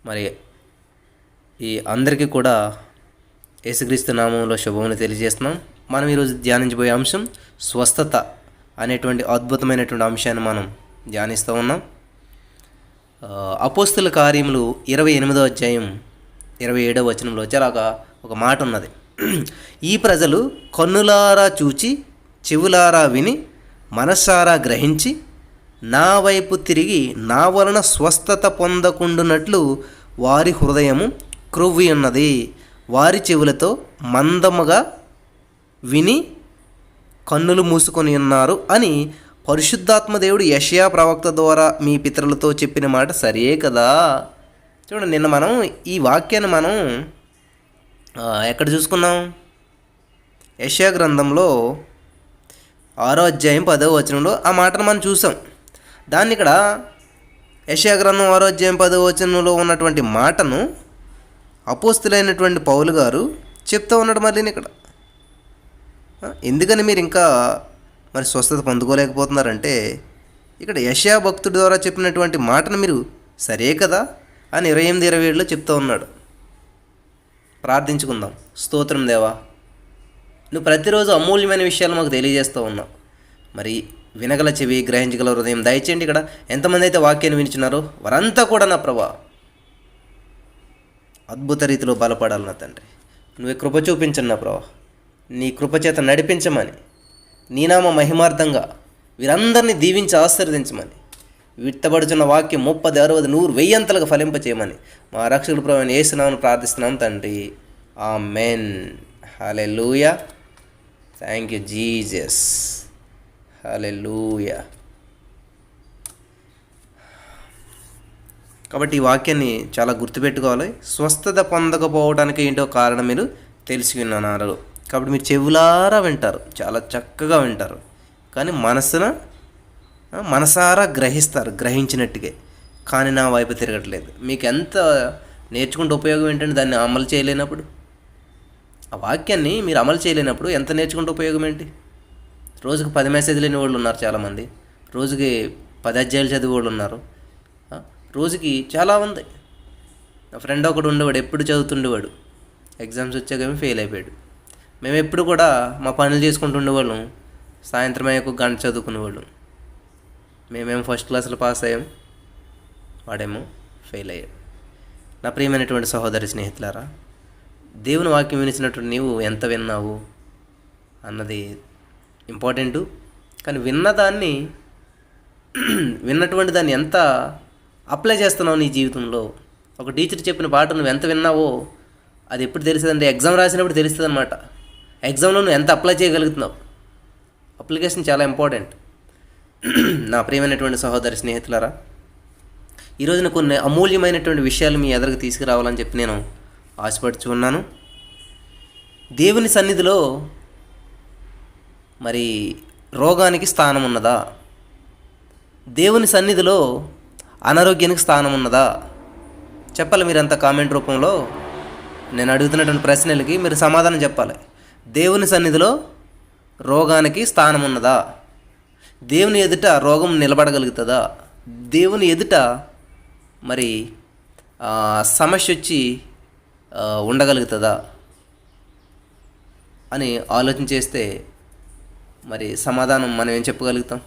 మరి ఈ అందరికీ కూడా యేసుక్రీస్తు నామంలో శుభములు తెలియజేస్తున్నాం. మనం ఈరోజు ధ్యానించబోయే అంశం స్వస్థత అనేటువంటి అద్భుతమైనటువంటి అంశాన్ని మనం ధ్యానిస్తూ ఉన్నాం. అపోస్తుల కార్యములు 28వ అధ్యాయం 27వ వచనంలో చాలా ఒక మాట ఉన్నది. ఈ ప్రజలు కన్నులారా చూచి చెవులారా విని మనస్సారా గ్రహించి నా వైపు తిరిగి నా వలన స్వస్థత పొందకుండునట్లు వారి హృదయము క్రొవ్వి ఉన్నది, వారి చెవులతో మందముగా విని కన్నులు మూసుకొని ఉన్నారు అని పరిశుద్ధాత్మ దేవుడు యెషయా ప్రవక్త ద్వారా మీ పితరులతో చెప్పిన మాట సరే కదా. చూడండి, నిన్న మనం ఈ వాక్యాన్ని మనం ఎక్కడ చూసుకున్నాం? యెషయా గ్రంథంలో 6వ అధ్యాయం 10వ వచనంలో ఆ మాటను మనం చూసాం. దాన్ని ఇక్కడ యెషయా గ్రంథం 6వ అధ్యాయం 10వ వచనంలో ఉన్నటువంటి మాటను అపోస్తులైనటువంటి పౌలు గారు చెప్తూ ఉన్నాడు. మళ్ళీ ఇక్కడ ఎందుకని మీరు ఇంకా మరి స్వస్థత పొందుకోలేకపోతున్నారంటే, ఇక్కడ యెషయా భక్తుడి ద్వారా చెప్పినటువంటి మాటను మీరు సరే కదా అని 28-27లో చెప్తూ ఉన్నాడు. ప్రార్థించుకుందాం. స్తోత్రం దేవా, నువ్వు ప్రతిరోజు అమూల్యమైన విషయాలు మాకు తెలియజేస్తూ ఉన్నావు. మరి వినగల చెవి, గ్రహించగల హృదయం దయచేయండి. ఇక్కడ ఎంతమంది అయితే వాక్యాన్ని వినిచున్నారో వారంతా కూడా నా ప్రభా అద్భుత రీతిలో బలపడాలి నా తండ్రి. నువ్వే కృప చూపించండి నా ప్రభా, నీ కృపచేత నడిపించమని, నీ నామ మహిమార్థంగా వీరందరినీ దీవించి ఆశీర్వదించమని, విత్తబడుచున్న వాక్యం 30, 60, 100, 1000 ఫలింపచేయమని మా రక్షకుడు ప్రభువైన యేసు నామమున ప్రార్థిస్తున్నాం తండ్రి. Amen. Hallelujah. Thank you Jesus. Hallelujah. కాబట్టి ఈ వాక్యాన్ని చాలా గుర్తుపెట్టుకోవాలి. స్వస్థత పొందకపోవడానికి ఏంటో కారణం మీరు తెలుసుకున్నారు. కాబట్టి మీరు చెవులారా వింటారు, చాలా చక్కగా వింటారు, కానీ మనసారా గ్రహిస్తారు, గ్రహించినట్టుగా. కానీ నా వైపు తిరగట్లేదు. మీకు ఎంత నేర్చుకుంటే ఉపయోగం ఏంటంటే దాన్ని అమలు చేయలేనప్పుడు, ఆ వాక్యాన్ని మీరు అమలు చేయలేనప్పుడు ఎంత నేర్చుకుంటే ఉపయోగం ఏంటి? రోజుకి 10 మెసేజ్లు లేని వాళ్ళు ఉన్నారు చాలామంది, రోజుకి 10 అధ్యాయాలు చదివి వాళ్ళు ఉన్నారు, రోజుకి చాలా ఉంది. నా ఫ్రెండ్ ఒకడు ఉండేవాడు, ఎప్పుడు చదువుతుండేవాడు, ఎగ్జామ్స్ వచ్చాకేమో ఫెయిల్ అయిపోయాడు. మేము ఎప్పుడు కూడా మా పనులు చేసుకుంటూ ఉండేవాళ్ళం, సాయంత్రం అయ్యాక 1 గంట చదువుకునేవాళ్ళం. మేమేమో ఫస్ట్ క్లాస్లో పాస్ అయ్యాం, వాడేమో ఫెయిల్ అయ్యాడు. నా ప్రియమైనటువంటి సహోదరి స్నేహితులారా, దేవుని వాక్యం వినిచినటువంటి నీవు ఎంత విన్నావు అన్నది ఇంపార్టెంటు. కానీ విన్నటువంటి దాన్ని ఎంత అప్లై చేస్తున్నావు నీ జీవితంలో? ఒక టీచర్ చెప్పిన పాట నువ్వు ఎంత విన్నావో అది ఎప్పుడు తెలుస్తుందంటే ఎగ్జామ్ రాసినప్పుడు తెలుస్తుంది అనమాట. ఎగ్జామ్లో నువ్వు ఎంత అప్లై చేయగలుగుతున్నావు. అప్లికేషన్ చాలా ఇంపార్టెంట్. నా ప్రియమైనటువంటి సహోదరి స్నేహితులారా, ఈరోజున కొన్ని అమూల్యమైనటువంటి విషయాలు మీ ఎదురుకు తీసుకురావాలని చెప్పి నేను ఆశపడుచు ఉన్నాను. దేవుని సన్నిధిలో మరి రోగానికి స్థానం ఉన్నదా? దేవుని సన్నిధిలో అనారోగ్యానికి స్థానం ఉన్నదా? చెప్పాలి. మీరంతా కామెంట్ రూపంలో నేను అడుగుతున్నటువంటి ప్రశ్నలకి మీరు సమాధానం చెప్పాలి. దేవుని సన్నిధిలో రోగానికి స్థానం ఉన్నదా? దేవుని ఎదుట రోగం నిలబడగలుగుతుందా? దేవుని ఎదుట మరి సమస్య వచ్చి ఉండగలుగుతుందా అని ఆలోచన చేస్తే మరి సమాధానం మనం ఏం చెప్పగలుగుతాం?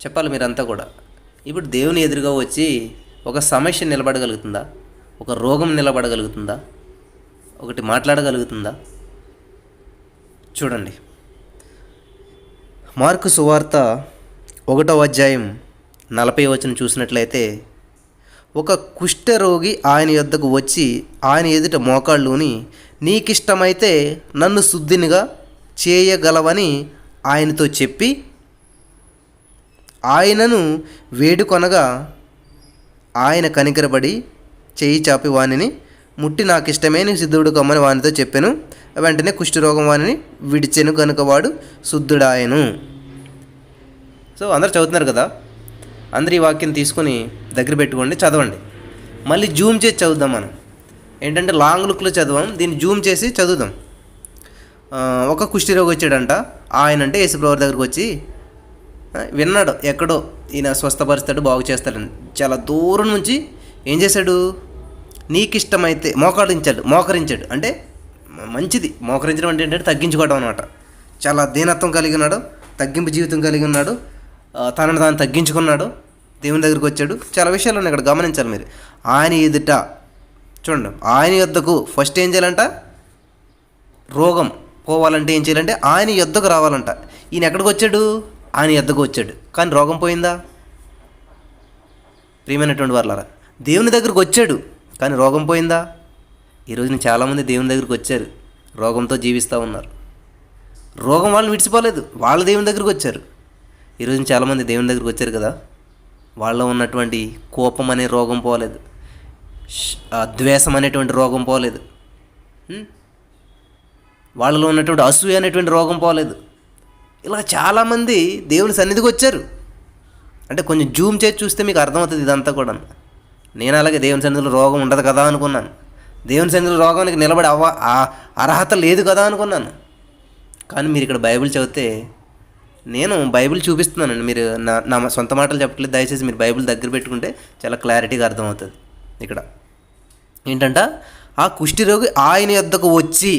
చెప్పాలి మీరంతా కూడా. ఇప్పుడు దేవుని ఎదురుగా వచ్చి ఒక సమస్య నిలబడగలుగుతుందా? ఒక రోగం నిలబడగలుగుతుందా? ఒకటి మాట్లాడగలుగుతుందా? చూడండి, మార్కు సువార్త 1వ అధ్యాయం 40వ వచనం చూసినట్లయితే, ఒక కుష్ఠరోగి ఆయన యొద్దకు వచ్చి ఆయన ఎదుట మోకాళ్ళుని, నీకిష్టమైతే నన్ను శుద్ధినిగా చేయగలవని ఆయనతో చెప్పి ఆయనను వేడుకొనగా ఆయన కనికరపడి చేయి చాపి వానిని ముట్టి నాకిష్టమే నీ సిద్ధుడు కమ్మని వానితో చెప్పాను. వెంటనే కుష్ఠరోగం వానిని విడిచెను కనుక వాడు శుద్ధుడాయను. సో అందరు చదువుతున్నారు కదా, అందరు ఈ వాక్యం తీసుకొని దగ్గర పెట్టుకోండి, చదవండి. మళ్ళీ జూమ్ చేసి చదువుదాం. మనం ఏంటంటే లాంగ్ లుక్లో చదవం, దీన్ని జూమ్ చేసి చదువుదాం. ఒక కుష్ఠరోగి వచ్చాడంట. ఆయన అంటే యేసుప్రభు దగ్గరికి వచ్చి విన్నాడు, ఎక్కడో ఈయన స్వస్థపరుస్తాడు, బాగు చేస్తాడని. చాలా దూరం నుంచి ఏం చేశాడు? నీకు ఇష్టమైతే మోకరించాడు. అంటే మంచిది. మోకరించడం అంటే ఏంటంటే తగ్గించుకోవడం అనమాట. చాలా దీనత్వం కలిగి ఉన్నాడు, తగ్గింపు జీవితం కలిగి ఉన్నాడు, తనను తాను తగ్గించుకున్నాడు, దేవుని దగ్గరికి వచ్చాడు. చాలా విషయాలు ఉన్నాయి ఇక్కడ, గమనించాలి మీరు. ఆయన ఎదుట చూడండి, ఆయన యొద్దకు ఫస్ట్ ఏం చేయాలంట? రోగం పోవాలంటే ఏం చేయాలంటే ఆయన యొద్దకు రావాలంట. ఈయన ఎక్కడికి వచ్చాడు? ఆయన యొద్దకు వచ్చాడు. కానీ రోగం పోయిందా? ప్రియమైనటువంటి వాళ్ళారా, దేవుని దగ్గరికి వచ్చాడు కానీ రోగం పోయిందా? ఈరోజు చాలామంది దేవుని దగ్గరికి వచ్చారు, రోగంతో జీవిస్తూ ఉన్నారు. రోగం వాళ్ళని విడిచిపోలేదు, వాళ్ళు దేవుని దగ్గరికి వచ్చారు. ఈరోజు చాలామంది దేవుని దగ్గరికి వచ్చారు కదా, వాళ్ళలో ఉన్నటువంటి కోపం అనే రోగం పోలేదు, ద్వేషం అనేటువంటి రోగం పోలేదు, వాళ్ళలో ఉన్నటువంటి అసూయ అనేటువంటి రోగం పోలేదు. ఇలా చాలామంది దేవుని సన్నిధికి వచ్చారు. అంటే కొంచెం జూమ్ చేసి చూస్తే మీకు అర్థమవుతుంది ఇదంతా కూడా. నేను అలాగే దేవుని సన్నిధిలో రోగం ఉండదు కదా అనుకున్నాను, దేవుని సన్నిధిలో రోగానికి నిలబడి అర్హత లేదు కదా అనుకున్నాను. కానీ మీరు ఇక్కడ బైబిల్ చదివితే, నేను బైబిల్ చూపిస్తున్నానండి, మీరు నా సొంత మాటలు చెప్పట్లేదు, దయచేసి మీరు బైబిల్ దగ్గర పెట్టుకుంటే చాలా క్లారిటీగా అర్థమవుతుంది. ఇక్కడ ఏంటంట, ఆ కుష్ఠరోగి ఆయన యొద్దకు వచ్చి,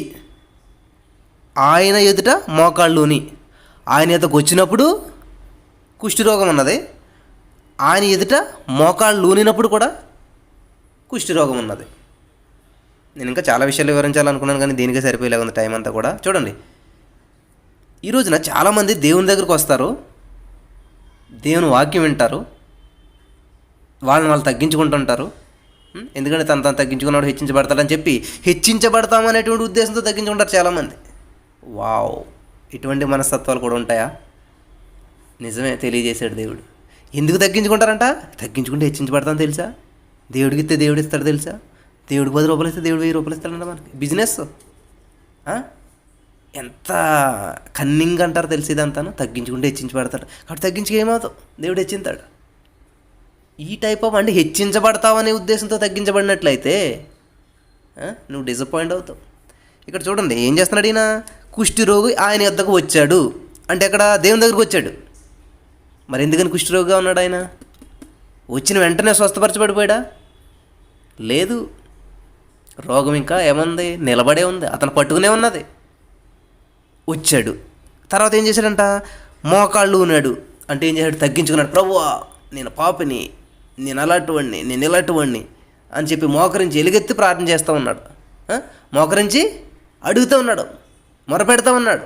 ఆయన ఎదుట మోకాళ్ళుని, ఆయన ఎదుటకు వచ్చినప్పుడు కుష్ఠరోగం ఉన్నది, ఆయన ఎదుట మోకాళ్ళు లూనినప్పుడు కూడా కుష్ఠరోగం ఉన్నది. నేను ఇంకా చాలా విషయాలు వివరించాలనుకున్నాను కానీ దీనికే సరిపోయేలా ఉంది టైం అంతా కూడా. చూడండి, ఈ రోజున చాలామంది దేవుని దగ్గరకు వస్తారు, దేవుని వాక్యం వింటారు, వాళ్ళు తగ్గించుకుంటుంటారు. ఎందుకంటే తను తగ్గించుకున్నాడు హెచ్చించబడతాడని చెప్పి హెచ్చించబడతామనేటువంటి ఉద్దేశంతో తగ్గించుకుంటారు చాలామంది. వావ్, ఇటువంటి మనస్తత్వాలు కూడా ఉంటాయా? నిజమే, తెలియజేశాడు దేవుడు. ఎందుకు తగ్గించుకుంటారంట? తగ్గించుకుంటే హెచ్చించబడతామని తెలుసా? దేవుడికి ఇస్తే దేవుడు ఇస్తాడు తెలుసా? దేవుడికి 10 రూపాయలు ఇస్తే దేవుడు 1000 రూపాయలు ఇస్తాడంట. మనకి బిజినెస్ ఎంత కన్నింగ్ అంటారు తెలిసి ఇదంతాను. తగ్గించుకుంటే హెచ్చించబడతాడు కాబట్టి తగ్గించుకు ఏమవుతావు, దేవుడు హెచ్చింతాడు. ఈ టైప్ ఆఫ్ అంటే హెచ్చించబడతావనే ఉద్దేశంతో తగ్గించబడినట్లయితే నువ్వు డిసప్పాయింట్ అవుతావు. ఇక్కడ చూడండి ఏం చేస్తున్నాడు ఈయన, కుష్ఠరోగి ఆయన యొద్దకు వచ్చాడు అంటే ఎక్కడ? దేవుని దగ్గరకు వచ్చాడు. మరి ఎందుకని కుష్ఠరోగిగా ఉన్నాడు ఆయన? వచ్చిన వెంటనే స్వస్థపరచబడిపోయాడా? లేదు, రోగం ఇంకా ఏముంది, నిలబడే ఉంది, అతను పట్టుకునే ఉన్నది. వచ్చాడు, తర్వాత ఏం చేశాడంట? మోకాళ్ళు ఉన్నాడు అంటే ఏం చేశాడు? తగ్గించుకున్నాడు. ప్రభువా, నేను పాపిని, నేను అలాంటివాడిని, నేను ఇలాంటివాడిని అని చెప్పి మోకరించి ఎలుగెత్తి ప్రార్థన చేస్తూ ఉన్నాడు. మోకరించి అడుగుతూ ఉన్నాడు, మొరపెడతా ఉన్నాడు.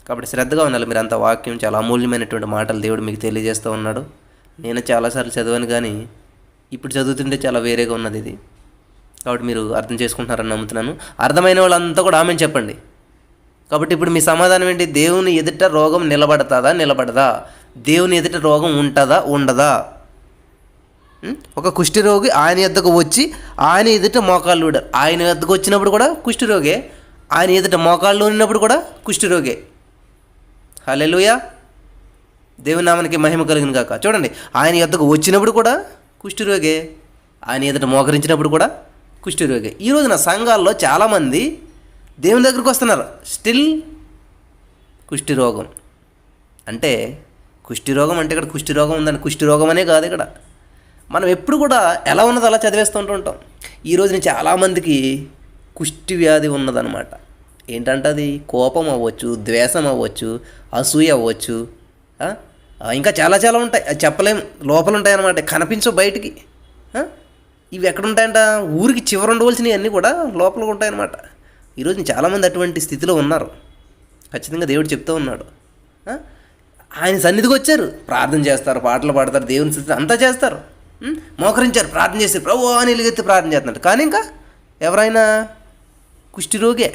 కాబట్టి శ్రద్ధగా ఉండాలి మీరు. అంత వాక్యం చాలా అమూల్యమైనటువంటి మాటలు దేవుడు మీకు తెలియజేస్తూ ఉన్నాడు. నేను చాలాసార్లు చదివాను కానీ ఇప్పుడు చదువుతుంటే చాలా వేరేగా ఉన్నది ఇది. కాబట్టి మీరు అర్థం చేసుకుంటున్నారని నమ్ముతున్నాను. అర్థమైన వాళ్ళంతా కూడా ఆమెను చెప్పండి. కాబట్టి ఇప్పుడు మీ సమాధానం ఏంటి? దేవుని ఎదుట రోగం నిలబడదా? దేవుని ఎదుట రోగం ఉండదా? ఒక కుష్ఠరోగి ఆయన యొద్దకు వచ్చి ఆయన ఎదుట మోకాళ్ళు ఊడారు. ఆయన యొద్దకు వచ్చినప్పుడు కూడా కుష్ఠరోగే, ఆయన ఎదుట మోకాళ్ళు ఉన్నప్పుడు కూడా కుష్ఠరోగే. హల్లెలూయా, దేవుని నామానికి మహిమ కలిగిన గాక. చూడండి, ఆయన యొద్దకు వచ్చినప్పుడు కూడా కుష్ఠరోగే, ఆయన ఎదుట మోకరించినప్పుడు కూడా కుష్ఠరోగే. ఈ రోజున సంఘాల్లో చాలామంది దేవుని దగ్గరికి వస్తున్నారు, స్టిల్ కుష్ఠరోగం. అంటే కుష్ఠరోగం అంటే ఇక్కడ కుష్ఠరోగం ఉందని కుష్ఠరోగం అనే కాదు. ఇక్కడ మనం ఎప్పుడు కూడా ఎలా ఉన్నదో అలా చదివేస్తూ ఉంటాం. ఈ రోజున చాలామందికి కుష్ఠి వ్యాధి ఉన్నదనమాట. ఏంటంటే అది కోపం అవ్వచ్చు, ద్వేషం అవ్వచ్చు, అసూయ అవ్వచ్చు, ఇంకా చాలా చాలా ఉంటాయి, అది చెప్పలేం, లోపల ఉంటాయన్నమాట, కనిపించవు బయటికి. ఇవి ఎక్కడ ఉంటాయంట? ఊరికి చివర ఉండవలసినవి అన్నీ కూడా లోపల ఉంటాయన్నమాట. ఈరోజు చాలామంది అటువంటి స్థితిలో ఉన్నారు. ఖచ్చితంగా దేవుడు చెప్తూ ఉన్నాడు. ఆయన సన్నిధికి వచ్చారు, ప్రార్థన చేస్తారు, పాటలు పాడతారు, దేవుని స్థితి అంతా చేస్తారు, మోకరించారు, ప్రార్థన చేస్తారు, ప్రభు అని ఎలుగెత్తి ప్రార్థన చేస్తున్నారు. కానీ ఇంకా ఎవరైనా కుష్ఠరోగే.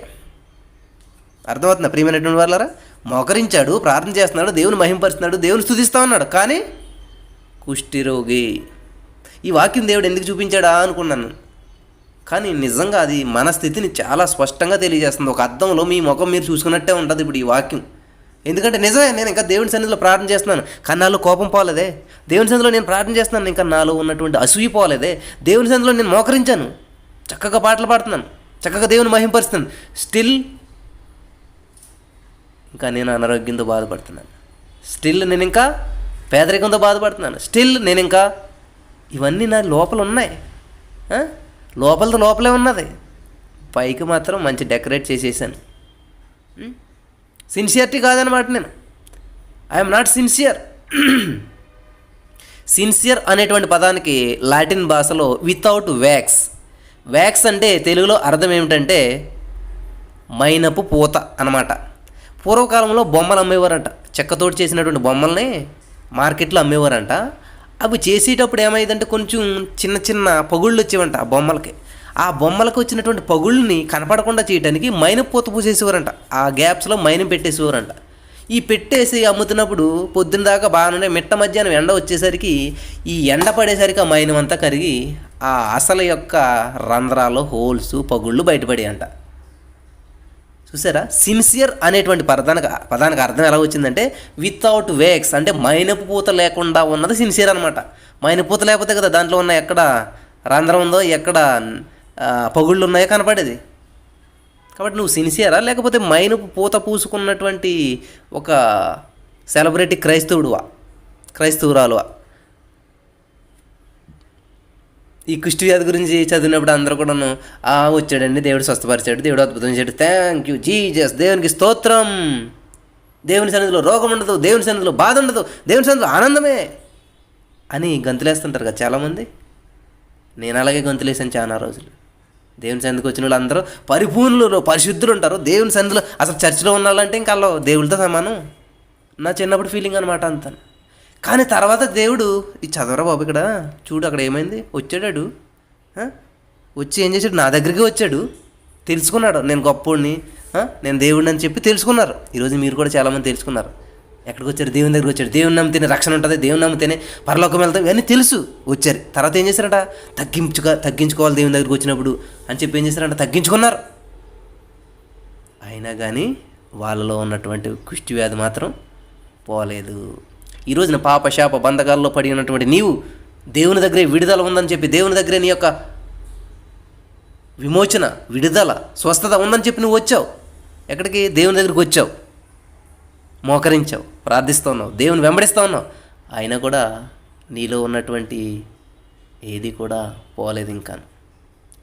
అర్థమవుతుందా ప్రియమైనటువంటి వాళ్ళారా? మోకరించాడు, ప్రార్థన చేస్తున్నాడు, దేవుని మహింపరుస్తున్నాడు, దేవుని స్తుతిస్తూ ఉన్నాడు, కానీ కుష్ఠరోగి. ఈ వాక్యం దేవుడు ఎందుకు చూపించాడా అనుకున్నాను. కానీ నిజంగా అది మన స్థితిని చాలా స్పష్టంగా తెలియజేస్తుంది. ఒక అద్దంలో మీ ముఖం మీరు చూసుకున్నట్టే ఉంటుంది ఇప్పుడు ఈ వాక్యం. ఎందుకంటే నిజమే, నేను ఇంకా దేవుని సన్నిధిలో ప్రార్థన చేస్తున్నాను కానీ నాలో కోపం పోలేదే. దేవుని సన్నిధిలో నేను ప్రార్థన చేస్తున్నాను, ఇంకా నాలో ఉన్నటువంటి అసూయ పోలేదే. దేవుని సన్నిధిలో నేను మోకరించాను, చక్కగా పాటలు పాడుతున్నాను, చక్కగా దేవుని మహింపరుస్తున్నాను, స్టిల్ ఇంకా నేను అనారోగ్యంతో బాధపడుతున్నాను, స్టిల్ నేను ఇంకా పేదరికంతో బాధపడుతున్నాను, స్టిల్ నేను ఇంకా ఇవన్నీ నా లోపల ఉన్నాయి. లోపలే ఉన్నది, పైకి మాత్రం మంచి డెకరేట్ చేసేసాను. సిన్సియరిటీ కాదనమాట. నేను ఐఎమ్ నాట్ సిన్సియర్. సిన్సియర్ అనేటువంటి పదానికి లాటిన్ భాషలో వితౌట్ వ్యాక్స్. వ్యాక్స్ అంటే తెలుగులో అర్థం ఏమిటంటే మైనపు పూత అన్నమాట. పూర్వకాలంలో బొమ్మలు అమ్మేవారంట, చెక్కతోటి చేసినటువంటి బొమ్మల్ని మార్కెట్లో అమ్మేవారంట. అవి చేసేటప్పుడు ఏమైందంటే కొంచెం చిన్న చిన్న పగుళ్ళు వచ్చేవంట ఆ బొమ్మలకి. ఆ బొమ్మలకు వచ్చినటువంటి పగుళ్ళని కనపడకుండా చేయడానికి మైనం పూత పూసేసేవారంట. ఆ గ్యాప్స్లో మైనం పెట్టేసేవారంట. ఈ పెట్టేసి అమ్ముతున్నప్పుడు పొద్దున్న దాకా బాగానే మిట్ట మధ్యాహ్నం ఎండ వచ్చేసరికి ఈ ఎండ పడేసరికి ఆ మైనం అంతా కరిగి ఆ అసలు యొక్క రంధ్రాలు, హోల్స్, పగుళ్ళు బయటపడి అంట. చూసారా? సిన్సియర్ అనేటువంటి పదానికి అర్థం ఎలా వచ్చిందంటే వితౌట్ వేక్స్, అంటే మైనపు పూత లేకుండా ఉన్నది సిన్సియర్ అనమాట. మైనపు పూత లేకపోతే కదా దాంట్లో ఉన్న ఎక్కడ రంధ్రం ఉందో, ఎక్కడ పగుళ్ళు ఉన్నాయో కనపడేది. కాబట్టి నువ్వు సిన్సియరా లేకపోతే మైనపు పూత పూసుకున్నటువంటి ఒక సెలబ్రిటీ క్రైస్తవురాలువా? ఈ కుష్టి వ్యాధి గురించి చదివినప్పుడు అందరూ కూడాను వచ్చాడండి, దేవుడు స్వస్థపరిచాడు, దేవుడు అద్భుతం చేశాడు, థ్యాంక్ యూ జీసస్, దేవునికి స్తోత్రం, దేవుని సన్నిధిలో రోగం ఉండదు, దేవుని సన్నిధిలో బాధ ఉండదు, దేవుని సన్నిధిలో ఆనందమే అని గంతులేస్తుంటారు కదా చాలామంది. నేను అలాగే గంతులేసాను చాలా రోజులు. దేవుని సన్నిధికి వచ్చిన వాళ్ళు అందరూ పరిపూర్ణులు, పరిశుద్ధులు ఉంటారు. దేవుని సన్నిధిలో అసలు చర్చిలో ఉన్న వాళ్ళంటే ఇంకా వాళ్ళు దేవుడితో సమానం. నా చిన్నప్పుడు ఫీలింగ్ అనమాట అంతా. కానీ తర్వాత దేవుడు ఈ చదవరా బాబు, ఇక్కడ చూడు అక్కడ ఏమైంది, వచ్చాడు, వచ్చి ఏం చేశాడు, నా దగ్గరికి వచ్చాడు, తెలుసుకున్నాడు నేను గొప్పోడిని, నేను దేవుడిని అని చెప్పి తెలుసుకున్నారు. ఈరోజు మీరు కూడా చాలామంది తెలుసుకున్నారు. ఎక్కడికి వచ్చారు? దేవుని దగ్గరికి వచ్చాడు. దేవుని నమ్మితేనే రక్షణ ఉంటుంది, దేవుని నమ్మితేనే పరలోకం వెళ్తాం, ఇవన్నీ తెలుసు. వచ్చారు. తర్వాత ఏం చేశారంట? తగ్గించుకోవాలి దేవుని దగ్గరికి వచ్చినప్పుడు అని చెప్పి ఏం చేశారంట? తగ్గించుకున్నారు. అయినా కానీ వాళ్ళలో ఉన్నటువంటి కుష్టి వ్యాధి మాత్రం పోలేదు. ఈ రోజున పాప శాప బంధకాల్లో పడి ఉన్నటువంటి నీవు దేవుని దగ్గరే విడుదల ఉందని చెప్పి, దేవుని దగ్గరే నీ యొక్క విమోచన, విడుదల, స్వస్థత ఉందని చెప్పి నువ్వు వచ్చావు. ఎక్కడికి? దేవుని దగ్గరికి వచ్చావు, మోకరించావు, ప్రార్థిస్తూ ఉన్నావు, దేవుని వెంబడిస్తూ ఉన్నావు. అయినా కూడా నీలో ఉన్నటువంటి ఏది కూడా పోలేదు ఇంకా.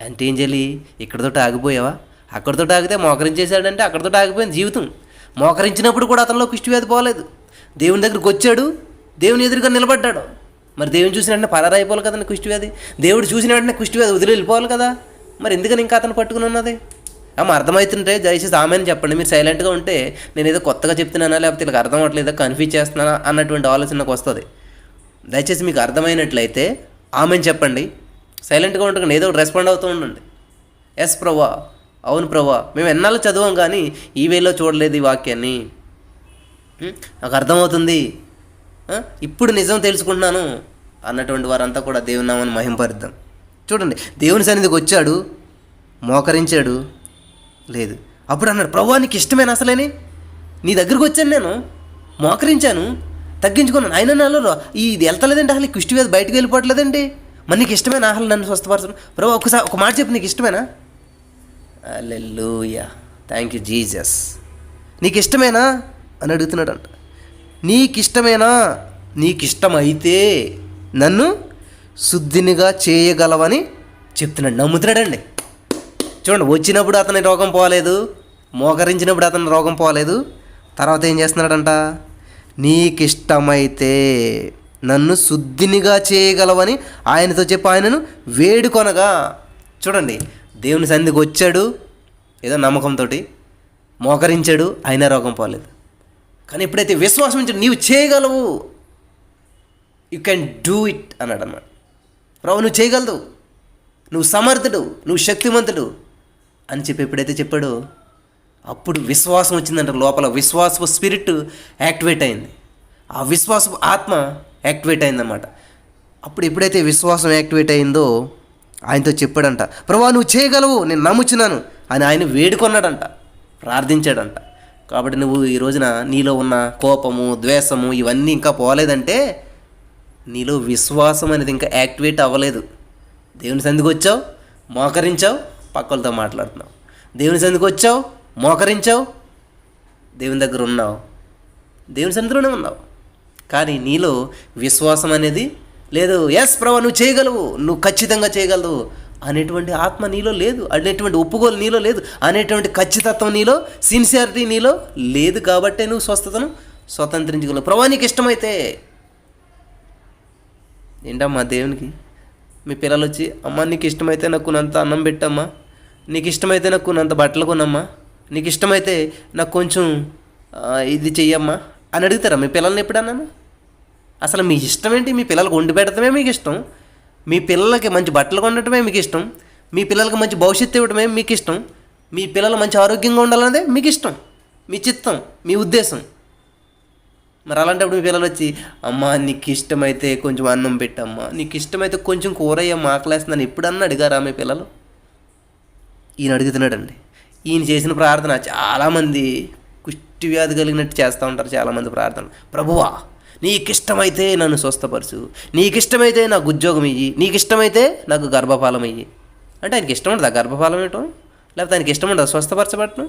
అంటే ఏం చేయాలి? ఇక్కడితో ఆగిపోయావా? అక్కడితో ఆగితే మోకరించేశాడంటే అక్కడితో ఆగిపోయింది జీవితం. మోకరించినప్పుడు కూడా అతనిలో కుష్టి వ్యాధి పోలేదు. దేవుని దగ్గరికి వచ్చాడు, దేవుని ఎదురుగా నిలబడ్డాడు. మరి దేవుని చూసిన వెంటనే పరారైపోవాలి కదండి కుష్టి వ్యాధి. దేవుడు చూసిన వెంటనే కుష్టి వ్యాధి వదిలి వెళ్ళిపోవాలి కదా. మరి ఎందుకని ఇంకా అతను పట్టుకుని ఉన్నది? అర్థమవుతుంటే దయచేసి ఆమెను చెప్పండి. మీరు సైలెంట్గా ఉంటే నేను ఏదో కొత్తగా చెప్తున్నానా, లేకపోతే ఇలా అర్థం అవ్వట్లేదా, కన్ఫ్యూజ్ చేస్తున్నానా అన్నటువంటి ఆలోచన నాకు వస్తుంది. దయచేసి మీకు అర్థమైనట్లయితే ఆమెను చెప్పండి. సైలెంట్గా ఉండకుండా ఏదో ఒకటి రెస్పాండ్ అవుతూ ఉండండి. ఎస్ ప్రభా, అవును ప్రభా, మేము ఎన్నాళ్ళు చదివాం కానీ ఈ వేలో చూడలేదు ఈ వాక్యాన్ని, నాకు అర్థమవుతుంది, ఇప్పుడు నిజం తెలుసుకుంటున్నాను అన్నటువంటి వారంతా కూడా దేవుని నామాన్ని మహింపరుద్దాం. చూడండి, దేవుని సన్నిధికి వచ్చాడు, మోకరించాడు, లేదు. అప్పుడు అన్నాడు, ప్రభువా నీకు ఇష్టమైన అసలేని నీ దగ్గరికి వచ్చాను, నేను మోకరించాను, తగ్గించుకున్నాను, అయినా నాలో ఇది వెళ్తలేదండి, అసలు కుష్టి వ్యాధి బయటకు వెళ్ళిపోవట్లేదండి, మరి నీకు ఇష్టమైన అసలు నన్ను స్వస్థపరచను ప్రభు, ఒకసారి ఒక మాట చెప్పు, నీకు ఇష్టమేనా? హల్లెలూయా, థ్యాంక్ యూ జీసస్. నీకు ఇష్టమేనా అని అడుగుతున్నాడు అంట. నీకిష్టమేనా? నీకిష్టమైతే నన్ను శుద్ధినిగా చేయగలవని చెప్తున్నాడు. నమ్ముతున్నాడండి. చూడండి, వచ్చినప్పుడు అతని రోగం పోలేదు, మోకరించినప్పుడు అతని రోగం పోలేదు. తర్వాత ఏం చేస్తున్నాడంట? నీకిష్టమైతే నన్ను శుద్ధినిగా చేయగలవని ఆయనతో చెప్పి ఆయనను వేడుకొనగా. చూడండి, దేవుని సన్నిధికి వచ్చాడు ఏదో నమ్మకంతో, మోకరించాడు, అయినా రోగం పోలేదు. కానీ ఎప్పుడైతే విశ్వాసం ఉంచాడు, నీవు చేయగలవు, యూ కెన్ డూ ఇట్ అన్నాడు అన్నమాట. ప్రభు నువ్వు చేయగలదు, నువ్వు సమర్థుడు, నువ్వు శక్తిమంతుడు అని చెప్పి ఎప్పుడైతే చెప్పాడో అప్పుడు విశ్వాసం వచ్చిందంట. లోపల విశ్వాసపు స్పిరిట్ యాక్టివేట్ అయింది, ఆ విశ్వాసపు ఆత్మ యాక్టివేట్ అయిందన్నమాట. అప్పుడు ఎప్పుడైతే విశ్వాసం యాక్టివేట్ అయిందో ఆయనతో చెప్పాడంట, ప్రభు నువ్వు చేయగలవు, నేను నమ్ముచున్నాను అని ఆయన వేడుకొన్నాడంట, ప్రార్థించాడంట. కాబట్టి నువ్వు ఈ రోజున నీలో ఉన్న కోపము, ద్వేషము ఇవన్నీ ఇంకా పోలేదంటే నీలో విశ్వాసం అనేది ఇంకా యాక్టివేట్ అవ్వలేదు. దేవుని సన్నిధికి వచ్చావు, మోకరించావు, పక్కలతో మాట్లాడుతున్నావు. దేవుని సన్నిధికి వచ్చావు, మోకరించావు, దేవుని దగ్గర ఉన్నావు, దేవుని సన్నిధిలోనే ఉన్నావు. కానీ నీలో విశ్వాసం అనేది లేదు ఎస్ ప్రభా నువ్వు చేయగలవు, నువ్వు ఖచ్చితంగా చేయగలవు అనేటువంటి ఆత్మ నీలో లేదు, అనేటువంటి ఒప్పుకోలు నీలో లేదు, అనేటువంటి ఖచ్చితత్వం నీలో, సిన్సియారిటీ నీలో లేదు. కాబట్టే నువ్వు స్వస్థతను స్వతంత్రించగలవు. ప్రభా నీకు ఇష్టమైతే. ఏంటమ్మా దేవునికి మీ పిల్లలు వచ్చి, అమ్మ నీకు ఇష్టమైతే నాకు కొనంత అన్నం పెట్టమ్మా, నీకు ఇష్టమైతే నాకు కొనంత బట్టలు కొనమ్మా, నీకు ఇష్టమైతే నాకు కొంచెం ఇది చెయ్యమ్మా అని అడుగుతారా మీ పిల్లల్ని ఎప్పుడన్నా? అసలు మీ ఇష్టం ఏంటి? మీ పిల్లలకు వండి పెట్టడమే మీకు ఇష్టం, మీ పిల్లలకి మంచి బట్టలు కొనడమే మీకు ఇష్టం, మీ పిల్లలకి మంచి భవిష్యత్తు ఇవ్వడమే మీకు ఇష్టం, మీ పిల్లలు మంచి ఆరోగ్యంగా ఉండాలన్నదే మీకు ఇష్టం, మీ చిత్తం, మీ ఉద్దేశం. మరి అలాంటప్పుడు మీ పిల్లలు వచ్చి, అమ్మ నీకు ఇష్టమైతే కొంచెం అన్నం పెట్టమ్మా, నీకు ఇష్టమైతే కొంచెం కూర అయ్యమ్మ ఆకలేస్తుందని ఎప్పుడన్నా అడిగారా మీ పిల్లలు? ఈయన అడుగుతున్నాడండి. ఈయన చేసిన ప్రార్థన చాలామంది కుష్టి వ్యాధి కలిగినట్టు చేస్తూ ఉంటారు. చాలామంది ప్రార్థన, ప్రభువా నీకు ఇష్టమైతే నన్ను స్వస్థపరచు, నీకు ఇష్టమైతే నాకు ఉద్యోగం ఇయ్యి, నీకు ఇష్టమైతే నాకు గర్భఫలం ఇయ్యి. అంటే ఆయనకి ఇష్టం ఉండదా గర్భఫలం ఇవ్వటం? లేకపోతే ఆయనకి ఇష్టం ఉండదా స్వస్థపరచబట్టడం?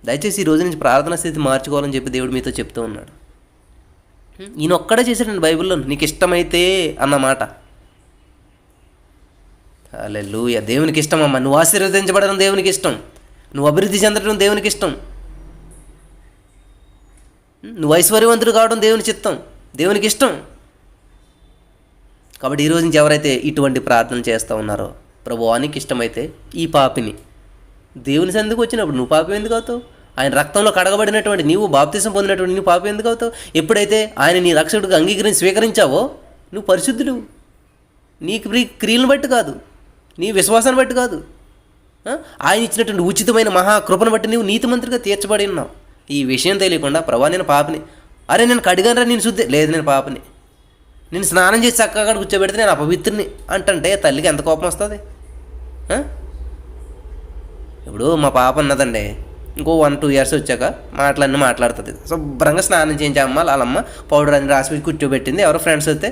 దయచేసి ఈ రోజు నుంచి ప్రార్థనా స్థితి మార్చుకోవాలని చెప్పి దేవుడు మీతో చెప్తూ ఉన్నాడు. ఈయన ఒక్కడే చేశాడండి బైబిల్లో నీకు ఇష్టమైతే అన్నమాట. హల్లెలూయా. దేవునికి ఇష్టం అమ్మ, నువ్వు ఆశీర్వదించబడడం దేవునికి ఇష్టం, నువ్వు అభివృద్ధి చెందడం దేవునికి ఇష్టం, నువ్వు ఐశ్వర్యవంతుడు కావడం దేవుని చిత్తం, దేవునికి ఇష్టం. కాబట్టి ఈరోజు నుంచి ఎవరైతే ఇటువంటి ప్రార్థన చేస్తూ ఉన్నారో, ప్రభువా నీకు ఇష్టమైతే ఈ పాపిని, దేవుని సన్నిధికి వచ్చినప్పుడు నువ్వు పాపం ఎందుకు అవుతావు? ఆయన రక్తంలో కడగబడినటువంటి నీవు, బాప్తిసం పొందినటువంటి నువ్వు పాపం ఎందుకు అవుతావు? ఎప్పుడైతే ఆయన నీ రక్షకుడిగా అంగీకరించి స్వీకరించావో నువ్వు పరిశుద్ధుడు. నీకు క్రియలను బట్టి కాదు, నీ విశ్వాసాన్ని బట్టి కాదు, ఆయన ఇచ్చినటువంటి ఉచితమైన మహాకృపను బట్టి నువ్వు నీతిమంతుడిగా తీర్చబడి ఉన్నావు. ఈ విషయం తెలియకుండా ప్రభా నేను పాపని, అరే నేను కడిగానరా నేను శుద్ధి, లేదు నేను పాపని, నేను స్నానం చేసి చక్కగా కూర్చోబెడితే నేను అపవిత్రుని అంటే తల్లికి ఎంత కోపం వస్తుంది? ఇప్పుడు మా పాప ఉన్నదండి, ఇంకో 1-2 ఇయర్స్ వచ్చాక మాటలన్నీ మాట్లాడుతుంది. శుభ్రంగా స్నానం చేయించి అమ్మ వాళ్ళమ్మ పౌడర్ అని రాసి కూర్చోబెట్టింది. ఎవరో ఫ్రెండ్స్ వస్తే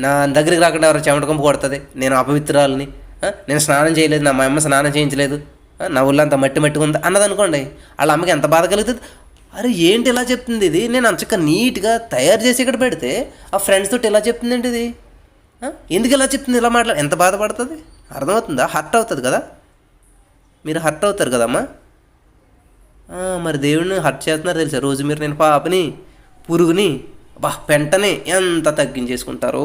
నా దగ్గరికి రాకుండా ఎవరో చెమటకంపు కొడుతుంది, నేను అపవిత్రాలని, నేను స్నానం చేయలేదు, నా మా అమ్మ స్నానం చేయించలేదు, నా ఊళ్ళంతా మట్టి మట్టిగా ఉంది అన్నదనుకోండి, వాళ్ళ అమ్మకి ఎంత బాధ కలుగుతుంది. అరే ఏంటి ఇలా చెప్తుంది ఇది, నేను అంచక్క నీట్గా తయారు చేసి ఇక్కడ పెడితే ఆ ఫ్రెండ్స్ తోటి ఇలా చెప్తుంది ఏంటి ఇది, ఎందుకు ఇలా చెప్తుంది, ఇలా మాట్లాడ, ఎంత బాధపడుతుంది అర్థమవుతుందా? హర్ట్ అవుతుంది కదా, మీరు హర్ట్ అవుతారు కదమ్మా. మరి దేవుడిని హర్ట్ చేస్తున్నారు తెలుసా? రోజు మీరు నేను పాపని, పురుగుని, పెంటని ఎంత తగ్గించేసుకుంటారో.